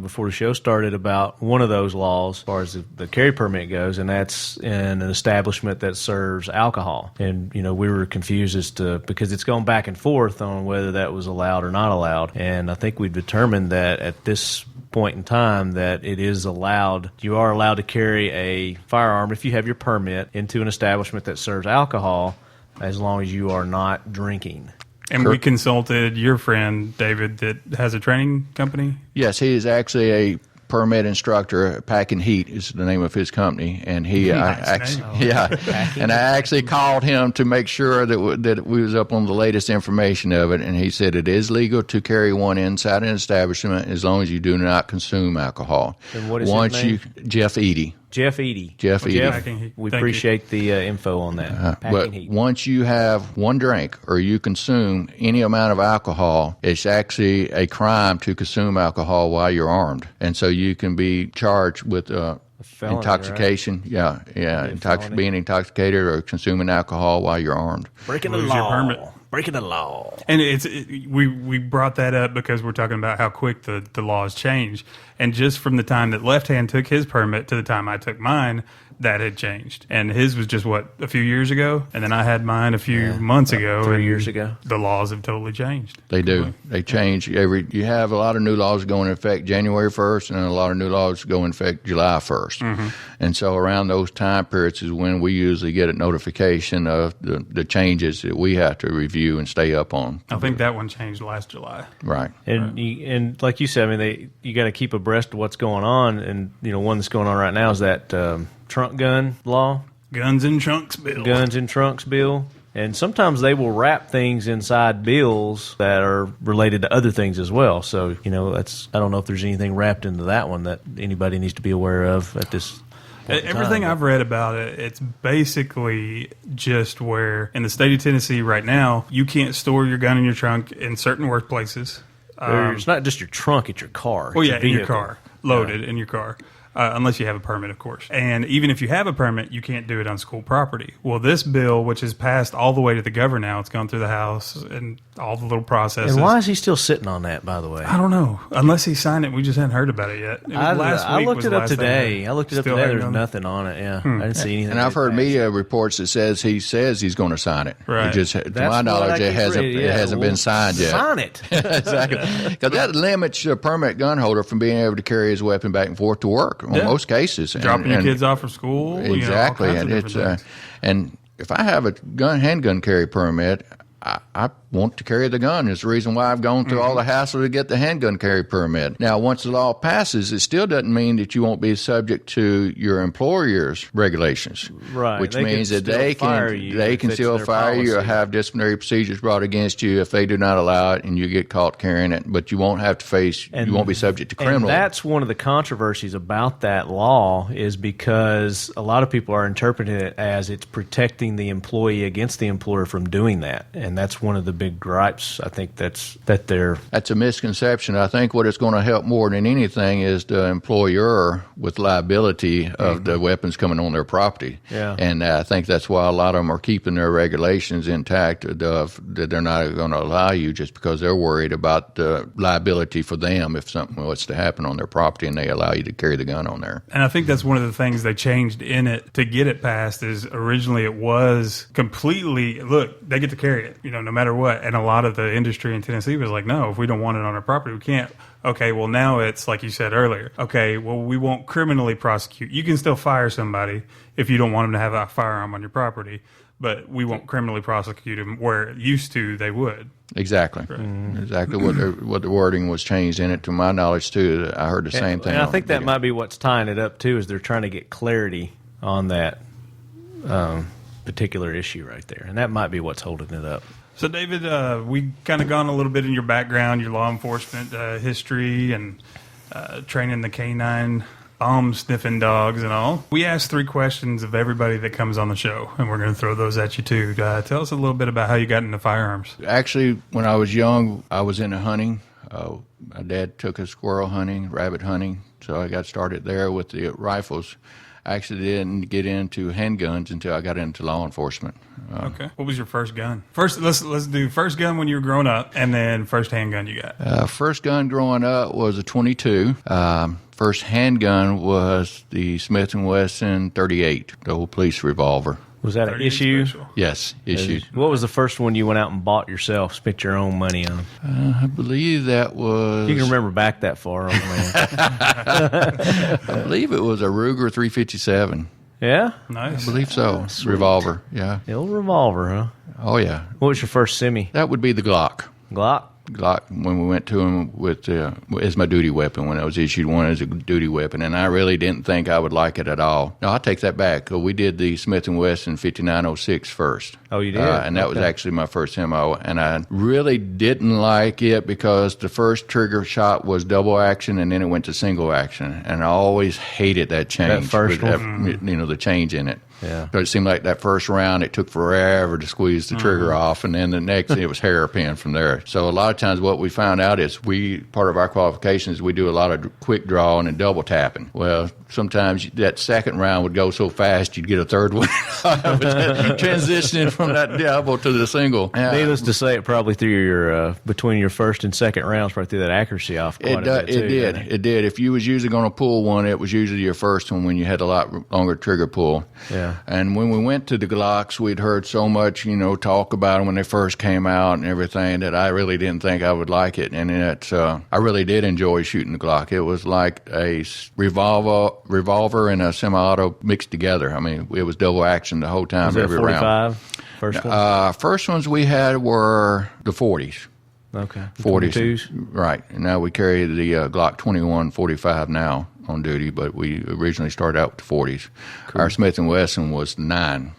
before the show started about one of those laws as far as the carry permit goes, and that's in an establishment that serves alcohol. And, you know, we were confused as to, because it's gone back and forth on whether that was allowed or not allowed. And I think we've determined that at this point in time that it is allowed. You are allowed to carry a firearm if you have your permit into an establishment that serves alcohol, as long as you are not drinking. And we consulted your friend David that has a training company. Yes, he is actually a permit instructor. Packing Heat is the name of his company, and he, Nice name. and I actually called him to make sure that we was up on the latest information of it, and he said it is legal to carry one inside an establishment as long as you do not consume alcohol. And what is his name? Jeff Eady. Jeff Eady. Jeff Eady. Packing Heat. We Thank you. appreciate the info on that. Packing But Heat. once you have one drink or you consume any amount of alcohol, it's actually a crime to consume alcohol while you're armed. And so you can be charged with felony, intoxication. Yeah. felony. Being intoxicated or consuming alcohol while you're armed. Breaking the Lose your law. permit. Breaking the law. And we brought that up because we're talking about how quick the laws change. And just from the time that Left Hand took his permit to the time I took mine, that had changed. And his was just, a few years ago? And then I had mine a few months ago. 3 and years ago. The laws have totally changed. They do. They change you have a lot of new laws going into effect January 1st, and a lot of new laws go into effect July 1st. And so around those time periods is when we usually get a notification of the changes that we have to review and stay up on. I think that one changed last July. Right. And like you said, I mean, you got to keep abreast of what's going on. And, you know, one that's going on right now is that trunk gun law, Guns and trunks bill. guns in trunks bill. And sometimes they will wrap things inside bills that are related to other things as well. So, you know, I don't know if there's anything wrapped into that one that anybody needs to be aware of at this point in Everything time. I've read about it, it's basically just where in the state of Tennessee right now, you can't store your gun in your trunk in certain workplaces. It's not just your trunk, it's your car. Oh, It's yeah, your in your vehicle. car, loaded in your car. Unless you have a permit, of course. And even if you have a permit, you can't do it on school property. Well, this bill, which has passed all the way to the governor now, it's gone through the House and all the little processes. And why is he still sitting on that, by the way? I don't know. Unless he signed it, we just hadn't heard about it yet. It was I week looked was it the up last thing I today. heard. I looked it up Still today. hadn't There's done it? nothing on it. Yeah, I didn't see anything. And I've heard passed. media reports that says he's going to sign it. Right. It just, to That's my what knowledge, I it keep hasn't reading. it hasn't well, been signed yet. Sign it. Exactly, because that limits a permit gun holder from being able to carry his weapon back and forth to work in Yeah. most cases. Dropping your kids off from school. Exactly, you know, all and kinds of it's different things. and if I have a handgun carry permit, I want to carry the gun. It's the reason why I've gone through all the hassle to get the handgun carry permit. Now, once the law passes, it still doesn't mean that you won't be subject to your employer's regulations. Right. Which They means can that still they fire can you they if can it's still their fire you or policy. have disciplinary procedures brought against you if they do not allow it and you get caught carrying it. But you won't have to face. You won't be subject to criminal. And that's one of the controversies about that law is because a lot of people are interpreting it as it's protecting the employee against the employer from doing that. And that's one of the big gripes. I think that they're That's a misconception. I think what it's going to help more than anything is the employer with liability of the weapons coming on their property. Yeah. And I think that's why a lot of them are keeping their regulations intact, that they're not going to allow you just because they're worried about the liability for them if something was to happen on their property and they allow you to carry the gun on there. And I think that's one of the things they changed in it to get it passed is originally it was completely, look, they get to carry it, no matter what. And a lot of the industry in Tennessee was like, no, if we don't want it on our property, we can't. Okay, well, now it's like you said earlier. Okay, well, we won't criminally prosecute. You can still fire somebody if you don't want them to have a firearm on your property, but we won't criminally prosecute them where it used to they would. Exactly. Exactly what the wording was changed in it. To my knowledge, too, I heard the same thing. And I think that might be what's tying it up, too, is they're trying to get clarity on that particular issue right there. And that might be what's holding it up. So, David, we kind of gone a little bit in your background, your law enforcement history, and training the canine sniffing dogs and all. We asked 3 questions of everybody that comes on the show, and we're going to throw those at you too. Tell us a little bit about how you got into firearms. Actually, when I was young, I was into hunting. My dad took us squirrel hunting, rabbit hunting, so I got started there with the rifles. I actually didn't get into handguns until I got into law enforcement. Okay. What was your first gun? First, let's do first gun when you were growing up, and then first handgun you got. First gun growing up was a .22. First handgun was the Smith & Wesson .38, the old police revolver. Was that an issue? Special. Yes, issued. What was the first one you went out and bought yourself, spent your own money on? I believe that was... You can remember back that far, old man. I believe it was a Ruger 357. Yeah? Nice. I believe so. Sweet. Revolver, yeah. The old revolver, huh? Oh, yeah. What was your first semi? That would be the Glock. Glock? Glock, when we went to him with as my duty weapon, when I was issued one as a duty weapon, and I really didn't think I would like it at all. No, I'll take that back. We did the Smith & Wesson 5906 first. Oh, you did? And that was actually my first ammo, and I really didn't like it because the first trigger shot was double action, and then it went to single action, and I always hated that change. That first one? The change in it. Yeah. So it seemed like that first round, it took forever to squeeze the trigger off, and then the next, it was hairpin from there. So a lot of times what we found out is part of our qualifications, we do a lot of quick drawing and double tapping. Well, sometimes that second round would go so fast, you'd get a third one. Transitioning from that double to the single. Needless to say, it probably threw your, between your first and second rounds, probably threw that accuracy off quite a bit, too. It did. If you was usually going to pull one, it was usually your first one when you had a lot longer trigger pull. Yeah. And when we went to the Glocks, we'd heard so much, talk about them when they first came out and everything that I really didn't think I would like it. And I really did enjoy shooting the Glock. It was like a revolver and a semi-auto mixed together. I mean, it was double action the whole time, was it every 45? round. First one? First ones we had were the 40s. Okay. 40s. 22s? Right. And now we carry the Glock 21 45 now on duty, but we originally started out with the 40s. Cool. Our Smith & Wesson was 9,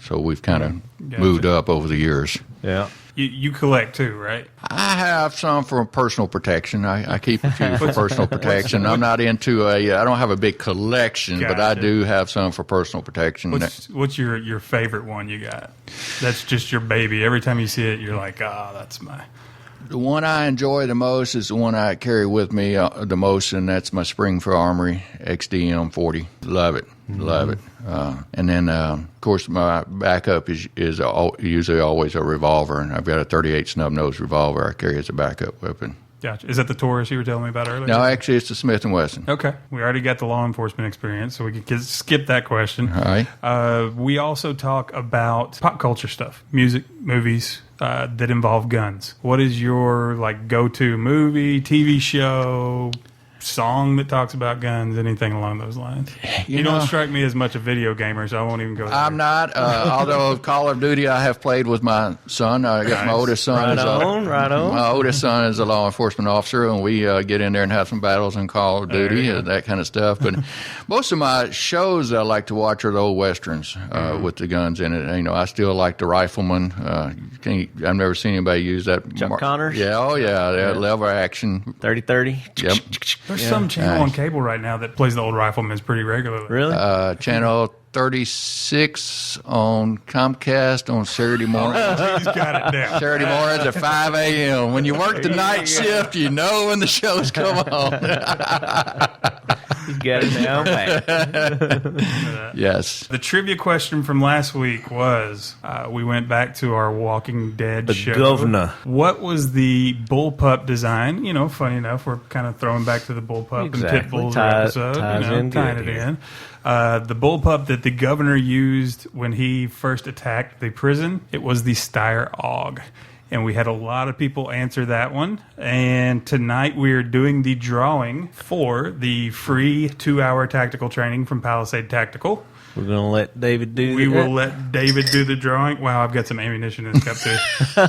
so we've kind of moved up over the years. Yeah. You collect too, right? I have some for personal protection. I keep a few for personal protection. I'm not into I don't have a big collection, but I do have some for personal protection. What's your favorite one you got? That's just your baby. Every time you see it, you're like, that's my... The one I enjoy the most is the one I carry with me the most, and that's my Springfield Armory XDM 40. Love it. Love it. And then, of course, my backup is usually always a revolver, and I've got a .38 snub nose revolver I carry as a backup weapon. Gotcha. Is that the Taurus you were telling me about earlier? No, actually, it's the Smith & Wesson. Okay. We already got the law enforcement experience, so we can skip that question. All right. We also talk about pop culture stuff, music, movies that involve guns. What is your go-to movie, TV show, song that talks about guns, anything along those lines? You don't strike me as much a video gamer, so I won't even go there. I'm not. Although Call of Duty I have played with my son. I got my oldest son. Right on. My oldest son is a law enforcement officer, and we get in there and have some battles in Call of Duty, that kind of stuff. But most of my shows I like to watch are the old westerns with the guns in it. I still like the Rifleman. I've never seen anybody use that. Chuck Connors? Yeah, that lever action. 30-30? Yep. There's some channel on cable right now that plays the old Rifleman pretty regularly. Really? Channel 36 on Comcast on Saturday morning. He's got it down. Saturday mornings at 5 a.m. When you work the night shift, you know when the shows come on. You got it down pat. Yes. The trivia question from last week was, we went back to our Walking Dead show. Governor. What was the bullpup design? You know, funny enough, we're kind of throwing back to the bullpup Exactly. and Pitbull's Ties episode. in tying good it here. in. The bullpup that the governor used when he first attacked the prison, it was the Steyr Og. And we had a lot of people answer that one. And tonight we are doing the drawing for the free 2-hour tactical training from Palisade Tactical. We're going to let David do We that. will let David do the drawing. Wow, I've got some ammunition in this cup too.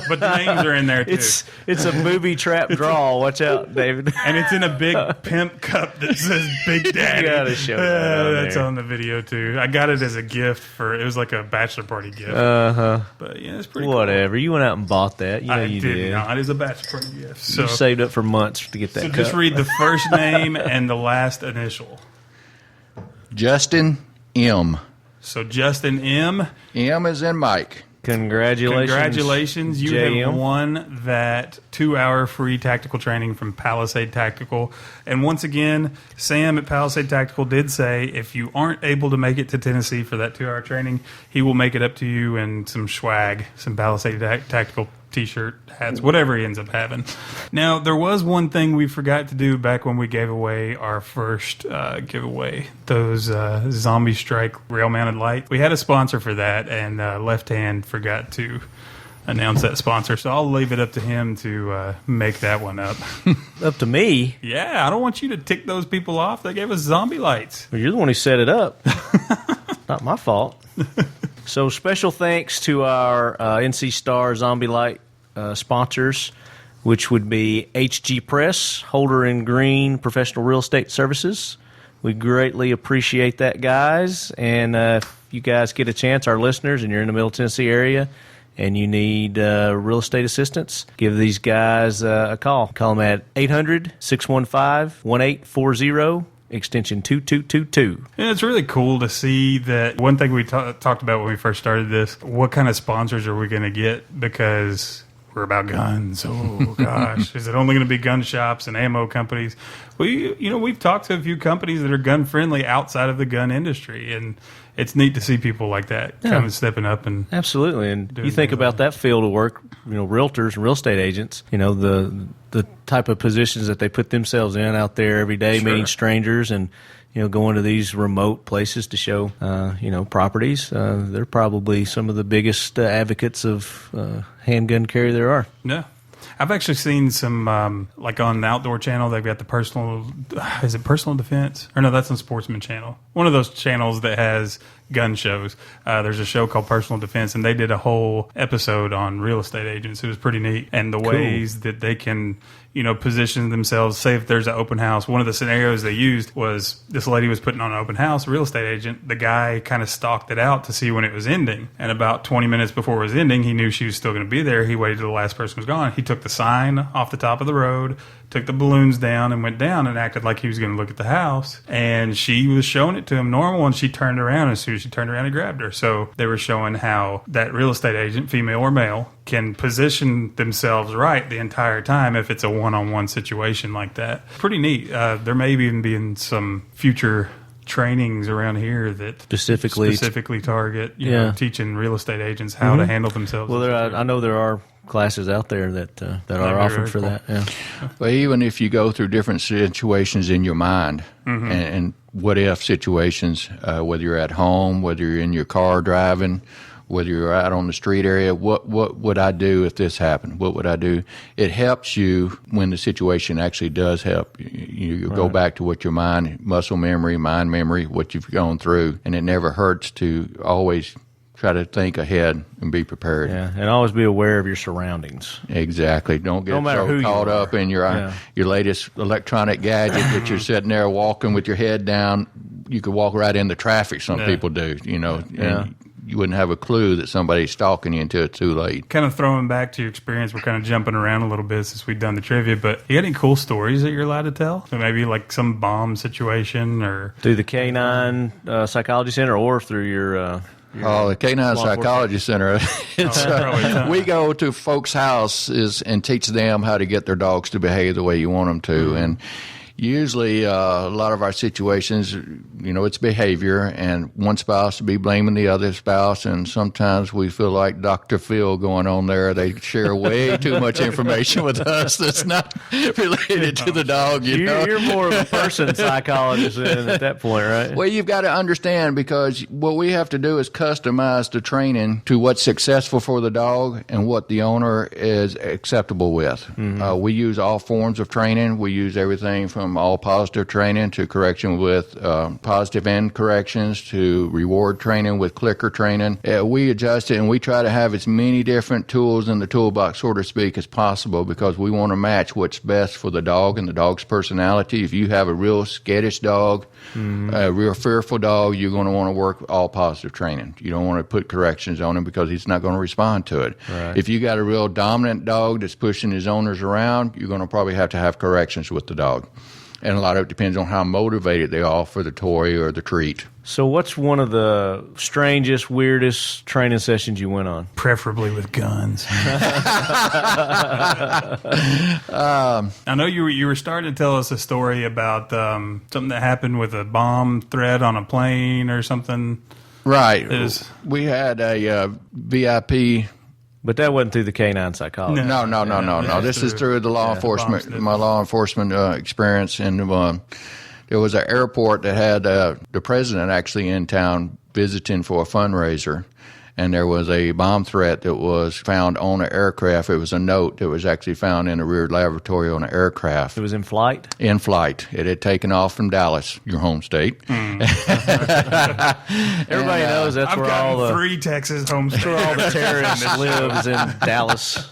But the names are in there too. It's a movie trap draw. Watch out, David. And it's in a big pimp cup that says Big Daddy. You gotta show that on That's there. on the video too. I got it as a gift it was like a bachelor party gift. But yeah, it's pretty Whatever. You went out and bought that. You know cool. I you did did. not. It's a bachelor party gift. So, You saved up for months to get that so cup. just read the first name and the last initial. Justin M. So Justin M. M is in Mike. Congratulations. Congratulations. You JM. have won that 2-hour free tactical training from Palisade Tactical. And once again, Sam at Palisade Tactical did say if you aren't able to make it to Tennessee for that 2-hour training, he will make it up to you in some swag, some Palisade Tactical T-shirt, hats, whatever he ends up having. Now, there was one thing we forgot to do back when we gave away our first giveaway, those Zombie Strike rail-mounted lights. We had a sponsor for that, and Left Hand forgot to announce that sponsor, so I'll leave it up to him to make that one up. Up to me. Yeah, I don't want you to tick those people off. They gave us zombie lights. Well, you're the one who set it up. Not my fault. So special thanks to our NC Star Zombie Light sponsors, which would be HG Press, Holder and Green Professional Real Estate Services. We greatly appreciate that, guys. And if you guys get a chance, our listeners, and you're in the Middle Tennessee area, and you need real estate assistance, give these guys a call. Call them at 800-615-1840. Extension 2222. And it's really cool to see that. One thing we talked about when we first started this, what kind of sponsors are we going to get? Because we're about guns. Oh, gosh. Is it only going to be gun shops and ammo companies? We've talked to a few companies that are gun-friendly outside of the gun industry, and it's neat to see people like that kind of stepping up. And Absolutely. And doing you think things about that field of work, realtors and real estate agents, the type of positions that they put themselves in out there every day, Sure. meeting strangers and, going to these remote places to show, properties. They're probably some of the biggest advocates of handgun carry there are. No. I've actually seen some, like on the Outdoor Channel, they've got the personal defense? Or no, that's on Sportsman Channel. One of those channels that has gun shows. There's a show called Personal Defense, and they did a whole episode on real estate agents. It was pretty neat. And the ways that they can, position themselves. Say if there's an open house, one of the scenarios they used was this lady was putting on an open house, a real estate agent. The guy kind of stalked it out to see when it was ending. And about 20 minutes before it was ending, he knew she was still going to be there. He waited till the last person was gone. He took the sign off the top of the road, took the balloons down, and went down and acted like he was going to look at the house. And she was showing it to him normal, and she turned around. As soon as she turned around, he grabbed her. So they were showing how that real estate agent, female or male, can position themselves right the entire time if it's a one-on-one situation like that. Pretty neat. There may even be some future trainings around here that specifically target, teaching real estate agents how to handle themselves. Well, I know there are classes out there that are offered for that. Yeah. Well, even if you go through different situations in your mind and what if situations, whether you're at home, whether you're in your car driving, whether you're out on the street area, what would I do if this happened? What would I do? It helps you when the situation actually does help. You go back to what your mind memory, what you've gone through, and it never hurts to always try to think ahead and be prepared. Yeah, and always be aware of your surroundings. Exactly. Don't get so caught up in your latest electronic gadget that you're sitting there walking with your head down. You could walk right into traffic. Some people do, and you wouldn't have a clue that somebody's stalking you until it's too late. Kind of throwing back to your experience, we're kind of jumping around a little bit since we've done the trivia, but you got any cool stories that you're allowed to tell? So maybe like some bomb situation or... Through the K9 Psychology Center or through your the Canine Psychology Center. We go to folks' houses and teach them how to get their dogs to behave the way you want them to. And usually, a lot of our situations, it's behavior, and one spouse will be blaming the other spouse, and sometimes we feel like Dr. Phil going on there. They share way too much information with us that's not related to the dog. You're more of a person psychologist at that point, right? Well, you've got to understand, because what we have to do is customize the training to what's successful for the dog and what the owner is acceptable with. Mm-hmm. We use all forms of training. We use everything from all positive training to correction with positive end corrections to reward training with clicker training. We adjust it, and we try to have as many different tools in the toolbox, so to speak, as possible, because we want to match what's best for the dog and the dog's personality. If you have a real skittish dog, a real fearful dog, you're going to want to work all positive training. You don't want to put corrections on him because he's not going to respond to it. Right. If you got a real dominant dog that's pushing his owners around, you're going to probably have to have corrections with the dog. And a lot of it depends on how motivated they are for the toy or the treat. So what's one of the strangest, weirdest training sessions you went on? Preferably with guns. I know you were starting to tell us a story about something that happened with a bomb threat on a plane or something. Right. We had a VIP... But that wasn't through the Canine Psychology. No. This is through the law enforcement, my law enforcement experience. And there was an airport that had the president actually in town visiting for a fundraiser. And there was a bomb threat that was found on an aircraft. It was a note that was actually found in a rear laboratory on an aircraft. It was in flight? In flight. It had taken off from Dallas, your home state. Everybody knows that's I've where gotten all the 3 Texas home states. where all the terrorists lives in Dallas.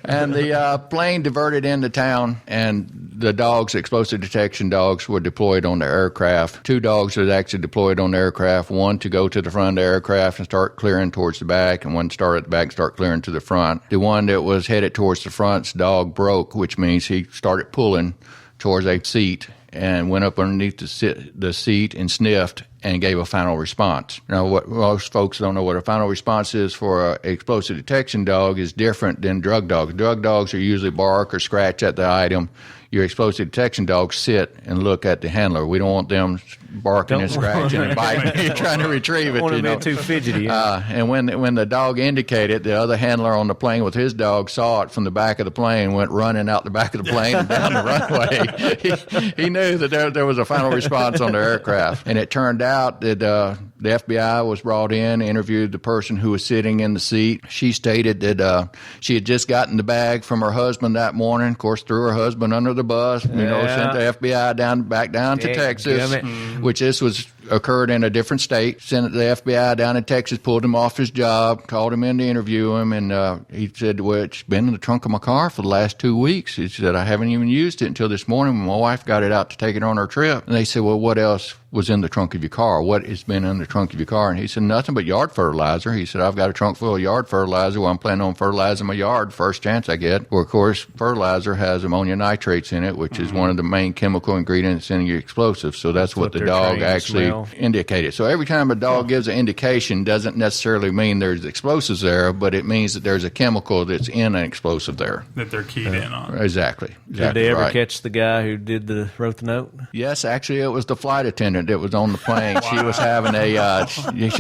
And the plane diverted into town, and the dogs, explosive detection dogs, were deployed on the aircraft. 2 dogs were actually deployed on the aircraft, one to go to the front of the aircraft and start clearing towards the back, and one started at the back and start clearing to the front. The one that was headed towards the front's dog broke, which means he started pulling towards a seat and went up underneath the seat and sniffed and gave a final response. Now, what most folks don't know what a final response is for an explosive detection dog is different than drug dogs. Drug dogs are usually bark or scratch at the item. Your explosive detection dogs sit and look at the handler. We don't want them barking and scratching and biting, trying to retrieve it. Don't want to be too fidgety. And when the dog indicated, the other handler on the plane with his dog saw it from the back of the plane, went running out the back of the plane and down the runway. He knew that there was a final response on the aircraft. And it turned out that the FBI was brought in, interviewed the person who was sitting in the seat. She stated that she had just gotten the bag from her husband that morning, of course, threw her husband under the bus, sent the FBI back down to Texas, which this was occurred in a different state. Sent the FBI down in Texas, pulled him off his job, called him in to interview him, and he said, well, it's been in the trunk of my car for the last 2 weeks. He said, I haven't even used it until this morning when my wife got it out to take it on her trip. And they said, well, what else was in the trunk of your car? What has been in the trunk of your car? And he said, nothing but yard fertilizer. He said, I've got a trunk full of yard fertilizer. Well, I'm planning on fertilizing my yard first chance I get. Well, of course, fertilizer has ammonia nitrates in it, which is one of the main chemical ingredients in your explosives. So that's what the dog actually indicated. So every time a dog gives an indication doesn't necessarily mean there's explosives there, but it means that there's a chemical that's in an explosive there. That they're keyed in on. Exactly. Did they ever catch the guy who wrote the note? Yes, actually, it was the flight attendant that was on the plane. Wow. She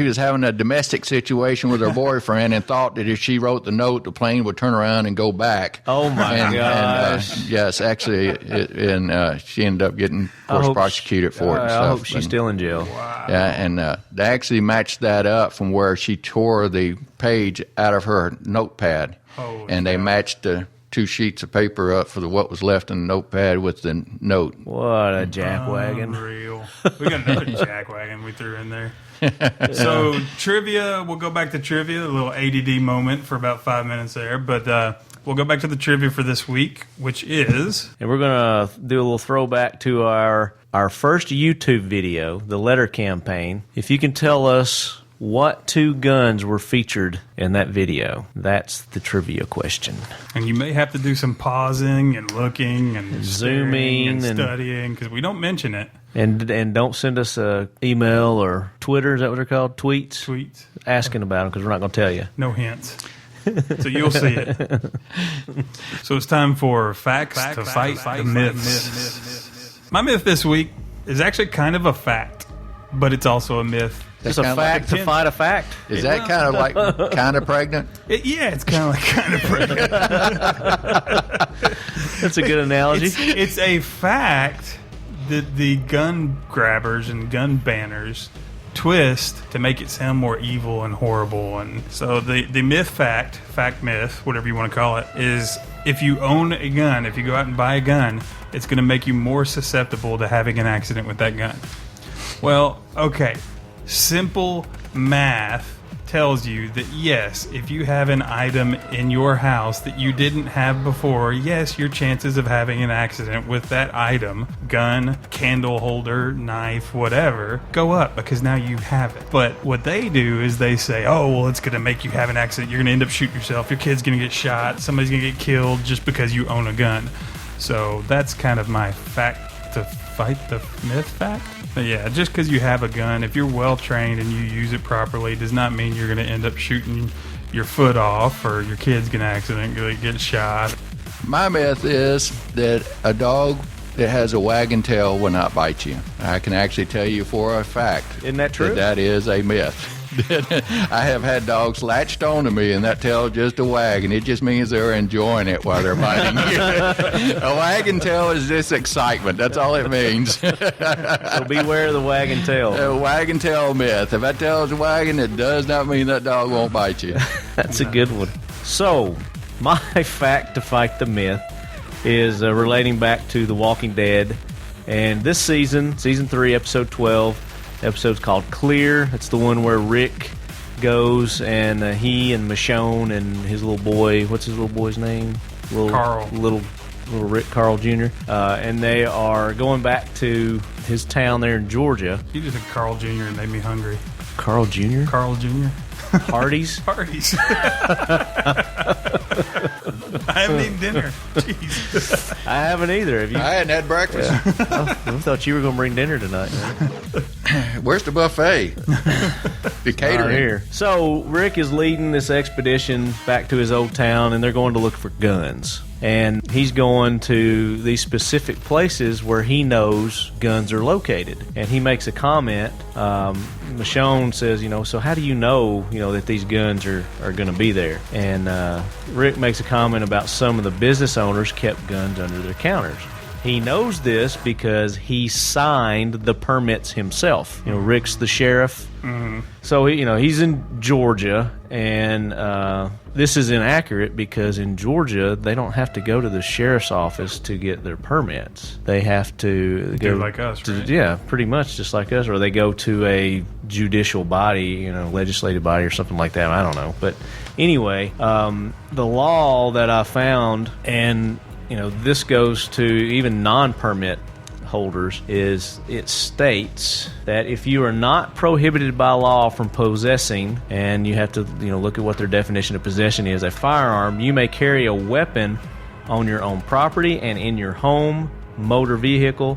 was having a domestic situation with her boyfriend and thought that if she wrote the note, the plane would turn around and go back. Oh my gosh! Yes, actually, and she ended up getting, of course, prosecuted for it. And stuff. I hope she's still in jail. Wow. Yeah, and they actually matched that up from where she tore the page out of her notepad, and they matched the 2 sheets of paper up for what was left in the notepad with the note. What a jackwagon. Unreal. We got another jackwagon we threw in there. So trivia, we'll go back to trivia, a little ADD moment for about 5 minutes there, but we'll go back to the trivia for this week, which is... And we're going to do a little throwback to our first YouTube video, the letter campaign. If you can tell us what 2 guns were featured in that video? That's the trivia question. And you may have to do some pausing and looking and Zooming and and- studying because we don't mention it. And don't send us a email or Twitter, is that what they're called? Tweets? Tweets, Asking about them because we're not going to tell you. no hints. So you'll see it. So it's time for facts to fight the myths. My myth this week is actually kind of a fact, but it's also a myth. It's a kinda fact to fight a fact. Is that kind of like kind of pregnant? Yeah, it's kind of like kind of pregnant. That's a good analogy. It's a fact that the gun grabbers and gun banners twist to make it sound more evil and horrible. And so the myth fact myth, whatever you want to call it, is if you own a gun, if you go out and buy a gun, it's going to make you more susceptible to having an accident with that gun. Well, okay. Simple math tells you that yes, if you have an item in your house that you didn't have before, yes, your chances of having an accident with that item, gun, candle holder, knife, whatever, go up because now you have it. But what they do is they say, oh, well, it's going to make you have an accident. You're going to end up shooting yourself. Your kid's going to get shot. Somebody's going to get killed just because you own a gun. So that's kind of my fact to fight the myth fact. But yeah, just because you have a gun, if you're well trained and you use it properly, does not mean you're going to end up shooting your foot off or your kid's going to accidentally get shot. My myth is that a dog that has a wagging tail will not bite you. I can actually tell you for a fact. Isn't that true? That is a myth. I have had dogs latched onto me and that tail just a wag, and it just means they're enjoying it while they're biting you. A wagging tail is just excitement. That's all it means. So beware the wagging tail. A wagging tail myth. If that tail is wagging, it does not mean that dog won't bite you. That's a good one. So, my fact to fight the myth is relating back to The Walking Dead. And this season, Season 3, Episode 12, episode's called Clear. It's the one where Rick goes and he and Michonne and his little boy, what's his little boy's name? Carl. Little Rick Carl Jr. And they are going back to his town there in Georgia. You just said Carl Jr. and made me hungry. Carl Jr.? Carl Jr. Hardee's? Parties. I haven't eaten dinner. Jeez. I haven't either. Have you? I hadn't had breakfast. I thought you were going to bring dinner tonight. Where's the buffet? The catering. Right here. So Rick is leading this expedition back to his old town, and they're going to look for guns. And he's going to these specific places where he knows guns are located. And he makes a comment. Michonne says, so how do you know, that these guns are going to be there? And Rick makes a comment about some of the business owners kept guns under their counters. He knows this because he signed the permits himself. Rick's the sheriff. Mm-hmm. So, he's in Georgia, and this is inaccurate because in Georgia, they don't have to go to the sheriff's office to get their permits. They have to go like us, right? Yeah, pretty much just like us, or they go to a judicial body, legislative body or something like that. I don't know. But anyway, the law that I found, and this goes to even non-permit holders, is it states that if you are not prohibited by law from possessing, and you have to look at what their definition of possession is, a firearm, you may carry a weapon on your own property and in your home, motor vehicle,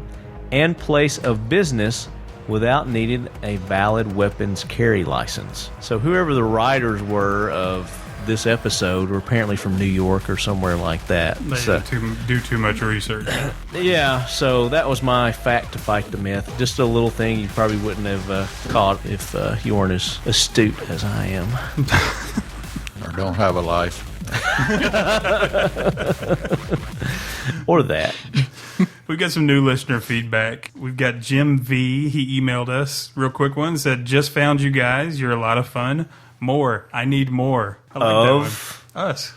and place of business without needing a valid weapons carry license. So whoever the writers were of this episode were apparently from New York or somewhere like that. They didn't do too much research. Yeah, so that was my fact to fight the myth. Just a little thing you probably wouldn't have caught if you weren't as astute as I am. Or don't have a life. Or that. We've got some new listener feedback. We've got Jim V. He emailed us. Real quick one. Said, just found you guys. You're a lot of fun. More. I need more. I like Of? that one. Us.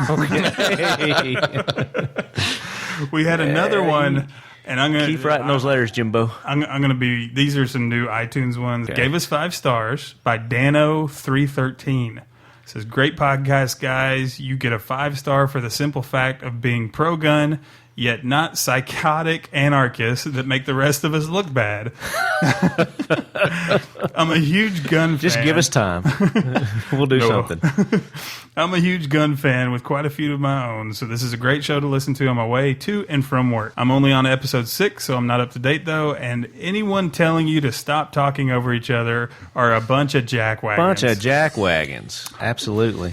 Okay. We had another one. And I'm gonna Keep writing those letters, Jimbo. I'm gonna be. These are some new iTunes ones. Okay. Gave us 5 stars by Dano313. Says, great podcast, guys. You get a 5-star for the simple fact of being pro gun. yet not psychotic anarchists that make the rest of us look bad. I'm a huge gun fan. Just give us time. We'll do No. something. I'm a huge gun fan with quite a few of my own, so this is a great show to listen to on my way to and from work. I'm only on episode 6, so I'm not up to date though, and anyone telling you to stop talking over each other are a bunch of jackwagons. Bunch of jackwagons. Absolutely.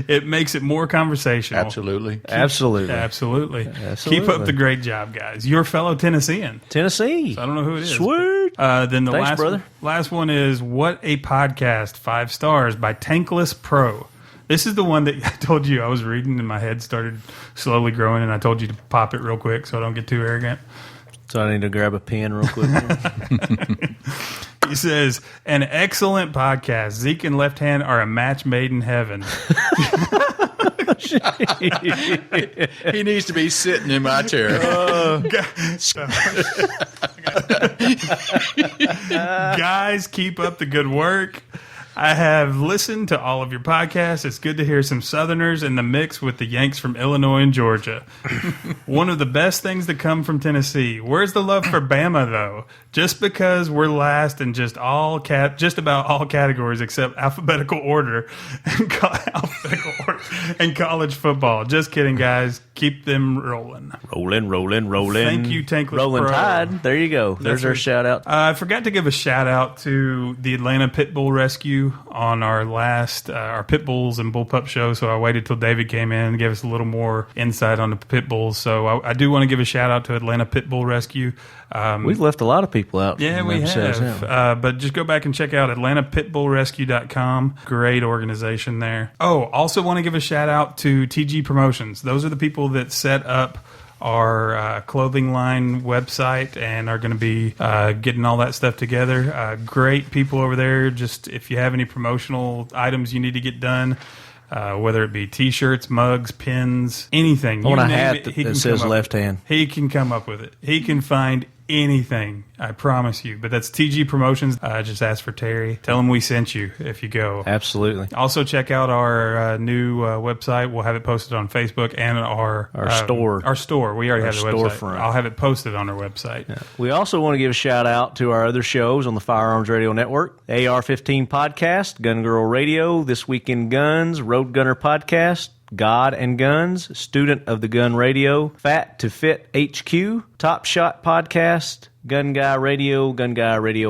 It makes it more conversational. Absolutely. Absolutely. Absolutely. Absolutely. Keep up the great job, guys. Your fellow Tennessean. Tennessee. I don't know who it is. Sweet. Then the Thanks, brother. last one is What a Podcast, 5 stars by Tankless Pro. This is the one that I told you I was reading and my head started slowly growing, and I told you to pop it real quick so I don't get too arrogant. So I need to grab a pen real quick. He says, an excellent podcast. Zeke and Left Hand are a match made in heaven. He needs to be sitting in my chair. Guys, keep up the good work. I have listened to all of your podcasts. It's good to hear some Southerners in the mix with the Yanks from Illinois and Georgia. One of the best things that come from Tennessee. Where's the love for Bama, though? Just because we're last in just about all categories except alphabetical order and college football. Just kidding, guys. Keep them rolling. Rolling. Thank you, Tankless Rolling Pro. Tide. There you go. There's our right. shout out. I forgot to give a shout out to the Atlanta Pit Bull Rescue on our last our Pit Bulls and Bullpup show. So I waited till David came in and gave us a little more insight on the Pit Bulls. So I do want to give a shout out to Atlanta Pit Bull Rescue. We've left a lot of people out. Yeah, from we episodes, have. haven't But just go back and check out AtlantaPitbullRescue.com. Great organization there. Oh, also want to give a shout out to TG Promotions. Those are the people that set up our clothing line website and are going to be getting all that stuff together. Great people over there. Just if you have any promotional items you need to get done, whether it be T-shirts, mugs, pins, anything. I want you a name hat it, that he can says come up Left with it. Hand. He can come up with it. He can find anything, I promise you. But that's TG Promotions. Just ask for Terry. Tell him we sent you if you go. Absolutely. Also, check out our new website. We'll have it posted on Facebook and our store. Our store. We already Our have the website. storefront. I'll have it posted on our website. We also want to give a shout out to our other shows on the Firearms Radio Network. AR-15 Podcast, Gun Girl Radio, This Week in Guns, Road Gunner Podcast, God and Guns, Student of the Gun Radio, Fat to Fit HQ, Top Shot Podcast, Gun Guy Radio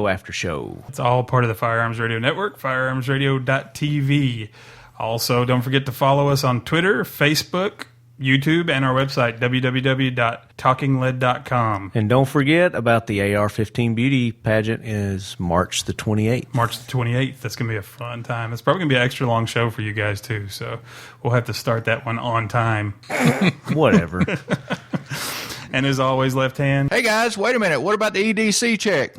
After Show. It's all part of the Firearms Radio Network, firearmsradio.tv. Also, don't forget to follow us on Twitter, Facebook, YouTube, and our website, www.talkingled.com. And don't forget about the AR-15 Beauty Pageant is March the 28th. March the 28th. That's going to be a fun time. It's probably going to be an extra long show for you guys, too. So we'll have to start that one on time. Whatever. And as always, Left Hand. Hey guys, wait a minute. What about the EDC check?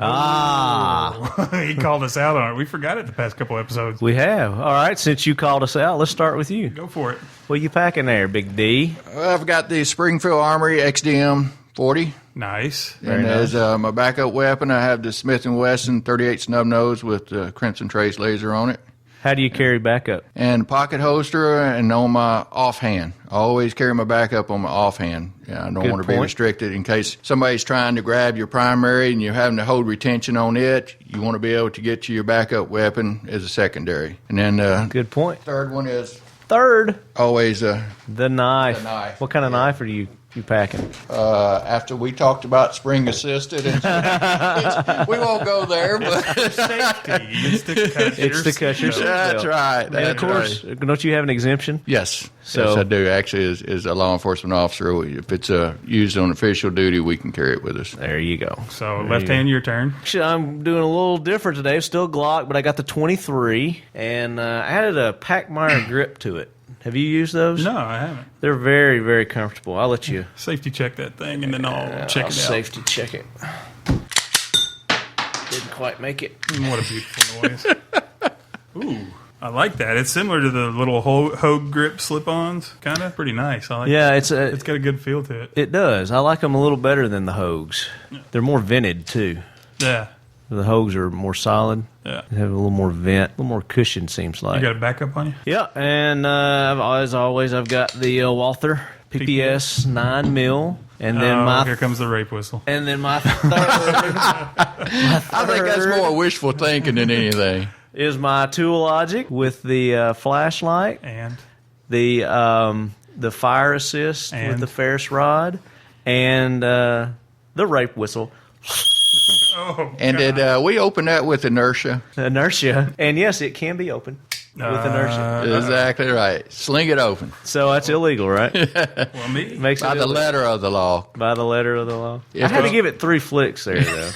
He called us out on it. We forgot it the past couple episodes. We have. All right, since you called us out, let's start with you. Go for it. What you packing there, Big D? Well, I've got the Springfield Armory XDM 40. Nice. And as my backup weapon, I have the Smith & Wesson 38 snub nose with the Crimson Trace laser on it. How do you carry backup? And pocket holster and on my offhand. I always carry my backup on my offhand. Yeah, I don't Good want to be point. restricted in case somebody's trying to grab your primary and you're having to hold retention on it. You want to be able to get to your backup weapon as a secondary. And then Good point. third one is Third, always the knife. The knife, What kind of knife are you packing? after we talked about spring assisted. And we won't go there, but Safety. It's to cut It's to cut yourself. that's right. And That's of course, right. don't you have an exemption? Yes. So- Yes, I do. Actually, as a law enforcement officer, if it's used on official duty, we can carry it with us. There you go. So, Left Hand, your turn. Actually, I'm doing a little different today. Still Glock, but I got the 23 and added a Packmeyer grip to it. Have you used those? No, I haven't. They're very, very comfortable. I'll let you Safety check that thing, and then I'll check I'll it safety check it. Didn't quite make it. out. What a beautiful noise. Ooh, I like that. It's similar to the little Hogue grip slip-ons, kind of. Pretty nice. I like Yeah, it. it's It's got a good feel to it. it does. I like them a little better than the Hogues. They're more vented too. Yeah. The Hogues are more solid. Yeah. They have a little more vent, a little more cushion. Seems like. You got a backup on you? Yeah, and as always, I've got the Walther PPS 9mm And then here comes the rape whistle. And then my third, I think that's more wishful thinking than anything. is my Tool Logic with the flashlight, And the fire assist with And? the Ferris rod, and the rape whistle. And did we open that with inertia? Inertia. And yes, it can be opened with inertia. Exactly right. Sling it open. So that's illegal, right? well, me. Makes By it the illegal. letter of the law. By the letter of the law. Yes, I had to well- give it 3 flicks there, though.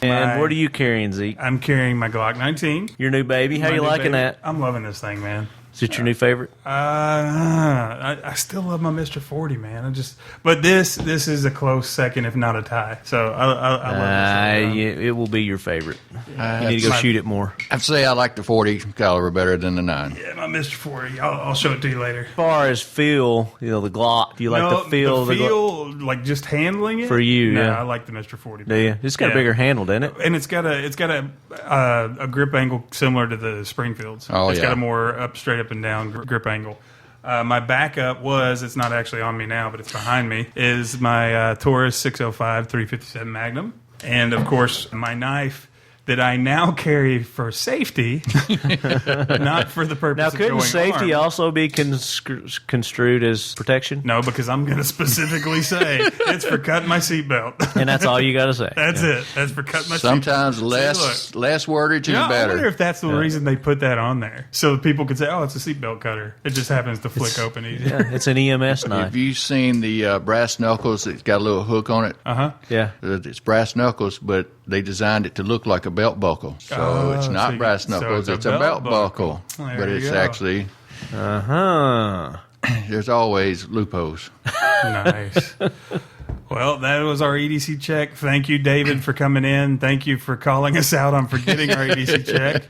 And what are you carrying, Zeke? I'm carrying my Glock 19. Your new baby? How My you new liking baby. that? I'm loving this thing, man. Is it your new favorite? I still love my Mr. 40, man. But this is a close second, if not a tie. So I love this. It will be your favorite. You I'd need to go my- shoot it more. say I like the 40 caliber better than the 9. Yeah, my Mr. 40. I'll show it to you later. As far as feel, the Glock, do you like the feel of the Glock? like just handling it For you, No, yeah. I like the Mr. 40. Do you? It's got a Yeah. bigger handle, doesn't it? And it's got a grip angle similar to the Springfields. Oh, It's yeah. got a more straight up and down grip angle. My backup it's not actually on me now, but it's behind me, is my Taurus 605 357 Magnum. And of course, my knife that I now carry for safety, not for the purpose Now, of couldn't going safety armed. also be construed as protection? No, because I'm going to specifically say it's for cutting my seatbelt. And that's all you got to say. That's Yeah. it. That's for cutting my Sometimes seatbelt. less wordage Yeah, is I better. wonder if that's the reason they put that on there, so people could say, "Oh, it's a seatbelt cutter." It just happens to flick open easy. Yeah, it's an EMS knife. Have you seen the brass knuckles? It's got a little hook on it. Yeah. It's brass knuckles, but they designed it to look like a belt buckle. So it's so not you- brass so knuckles. it's it's a a belt belt buckle. There But you it's go. actually, Huh. there's always loopholes. Nice. Well, that was our EDC check. Thank you, David, for coming in. Thank you for calling us out on forgetting our EDC check.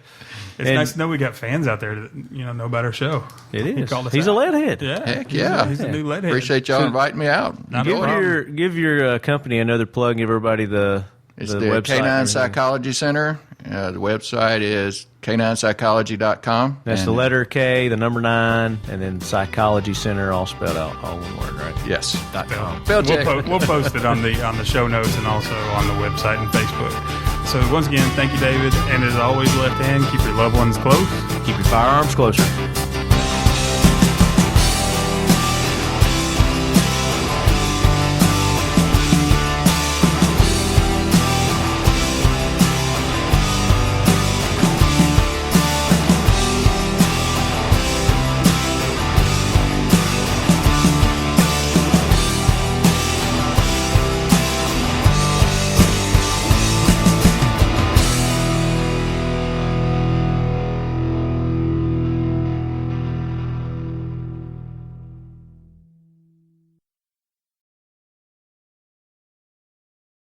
It's And- nice to know we got fans out there that know about our show. It He is. called us He's a out. lead head. Yeah, Heck yeah. He's a new lead head. Appreciate y'all inviting me out. Not a Enjoy it. problem. Give your company another plug and give everybody the It's the the website. and Canine everything. Psychology Center. The website is caninepsychology.com. That's And- the letter K, the number 9, and then Psychology Center, all spelled out, all one word, right? Yes. .com. Spell check. We'll post it on the show notes and also on the website and Facebook. So once again, thank you, David. And as always, left hand, keep your loved ones close. Keep your firearms closer.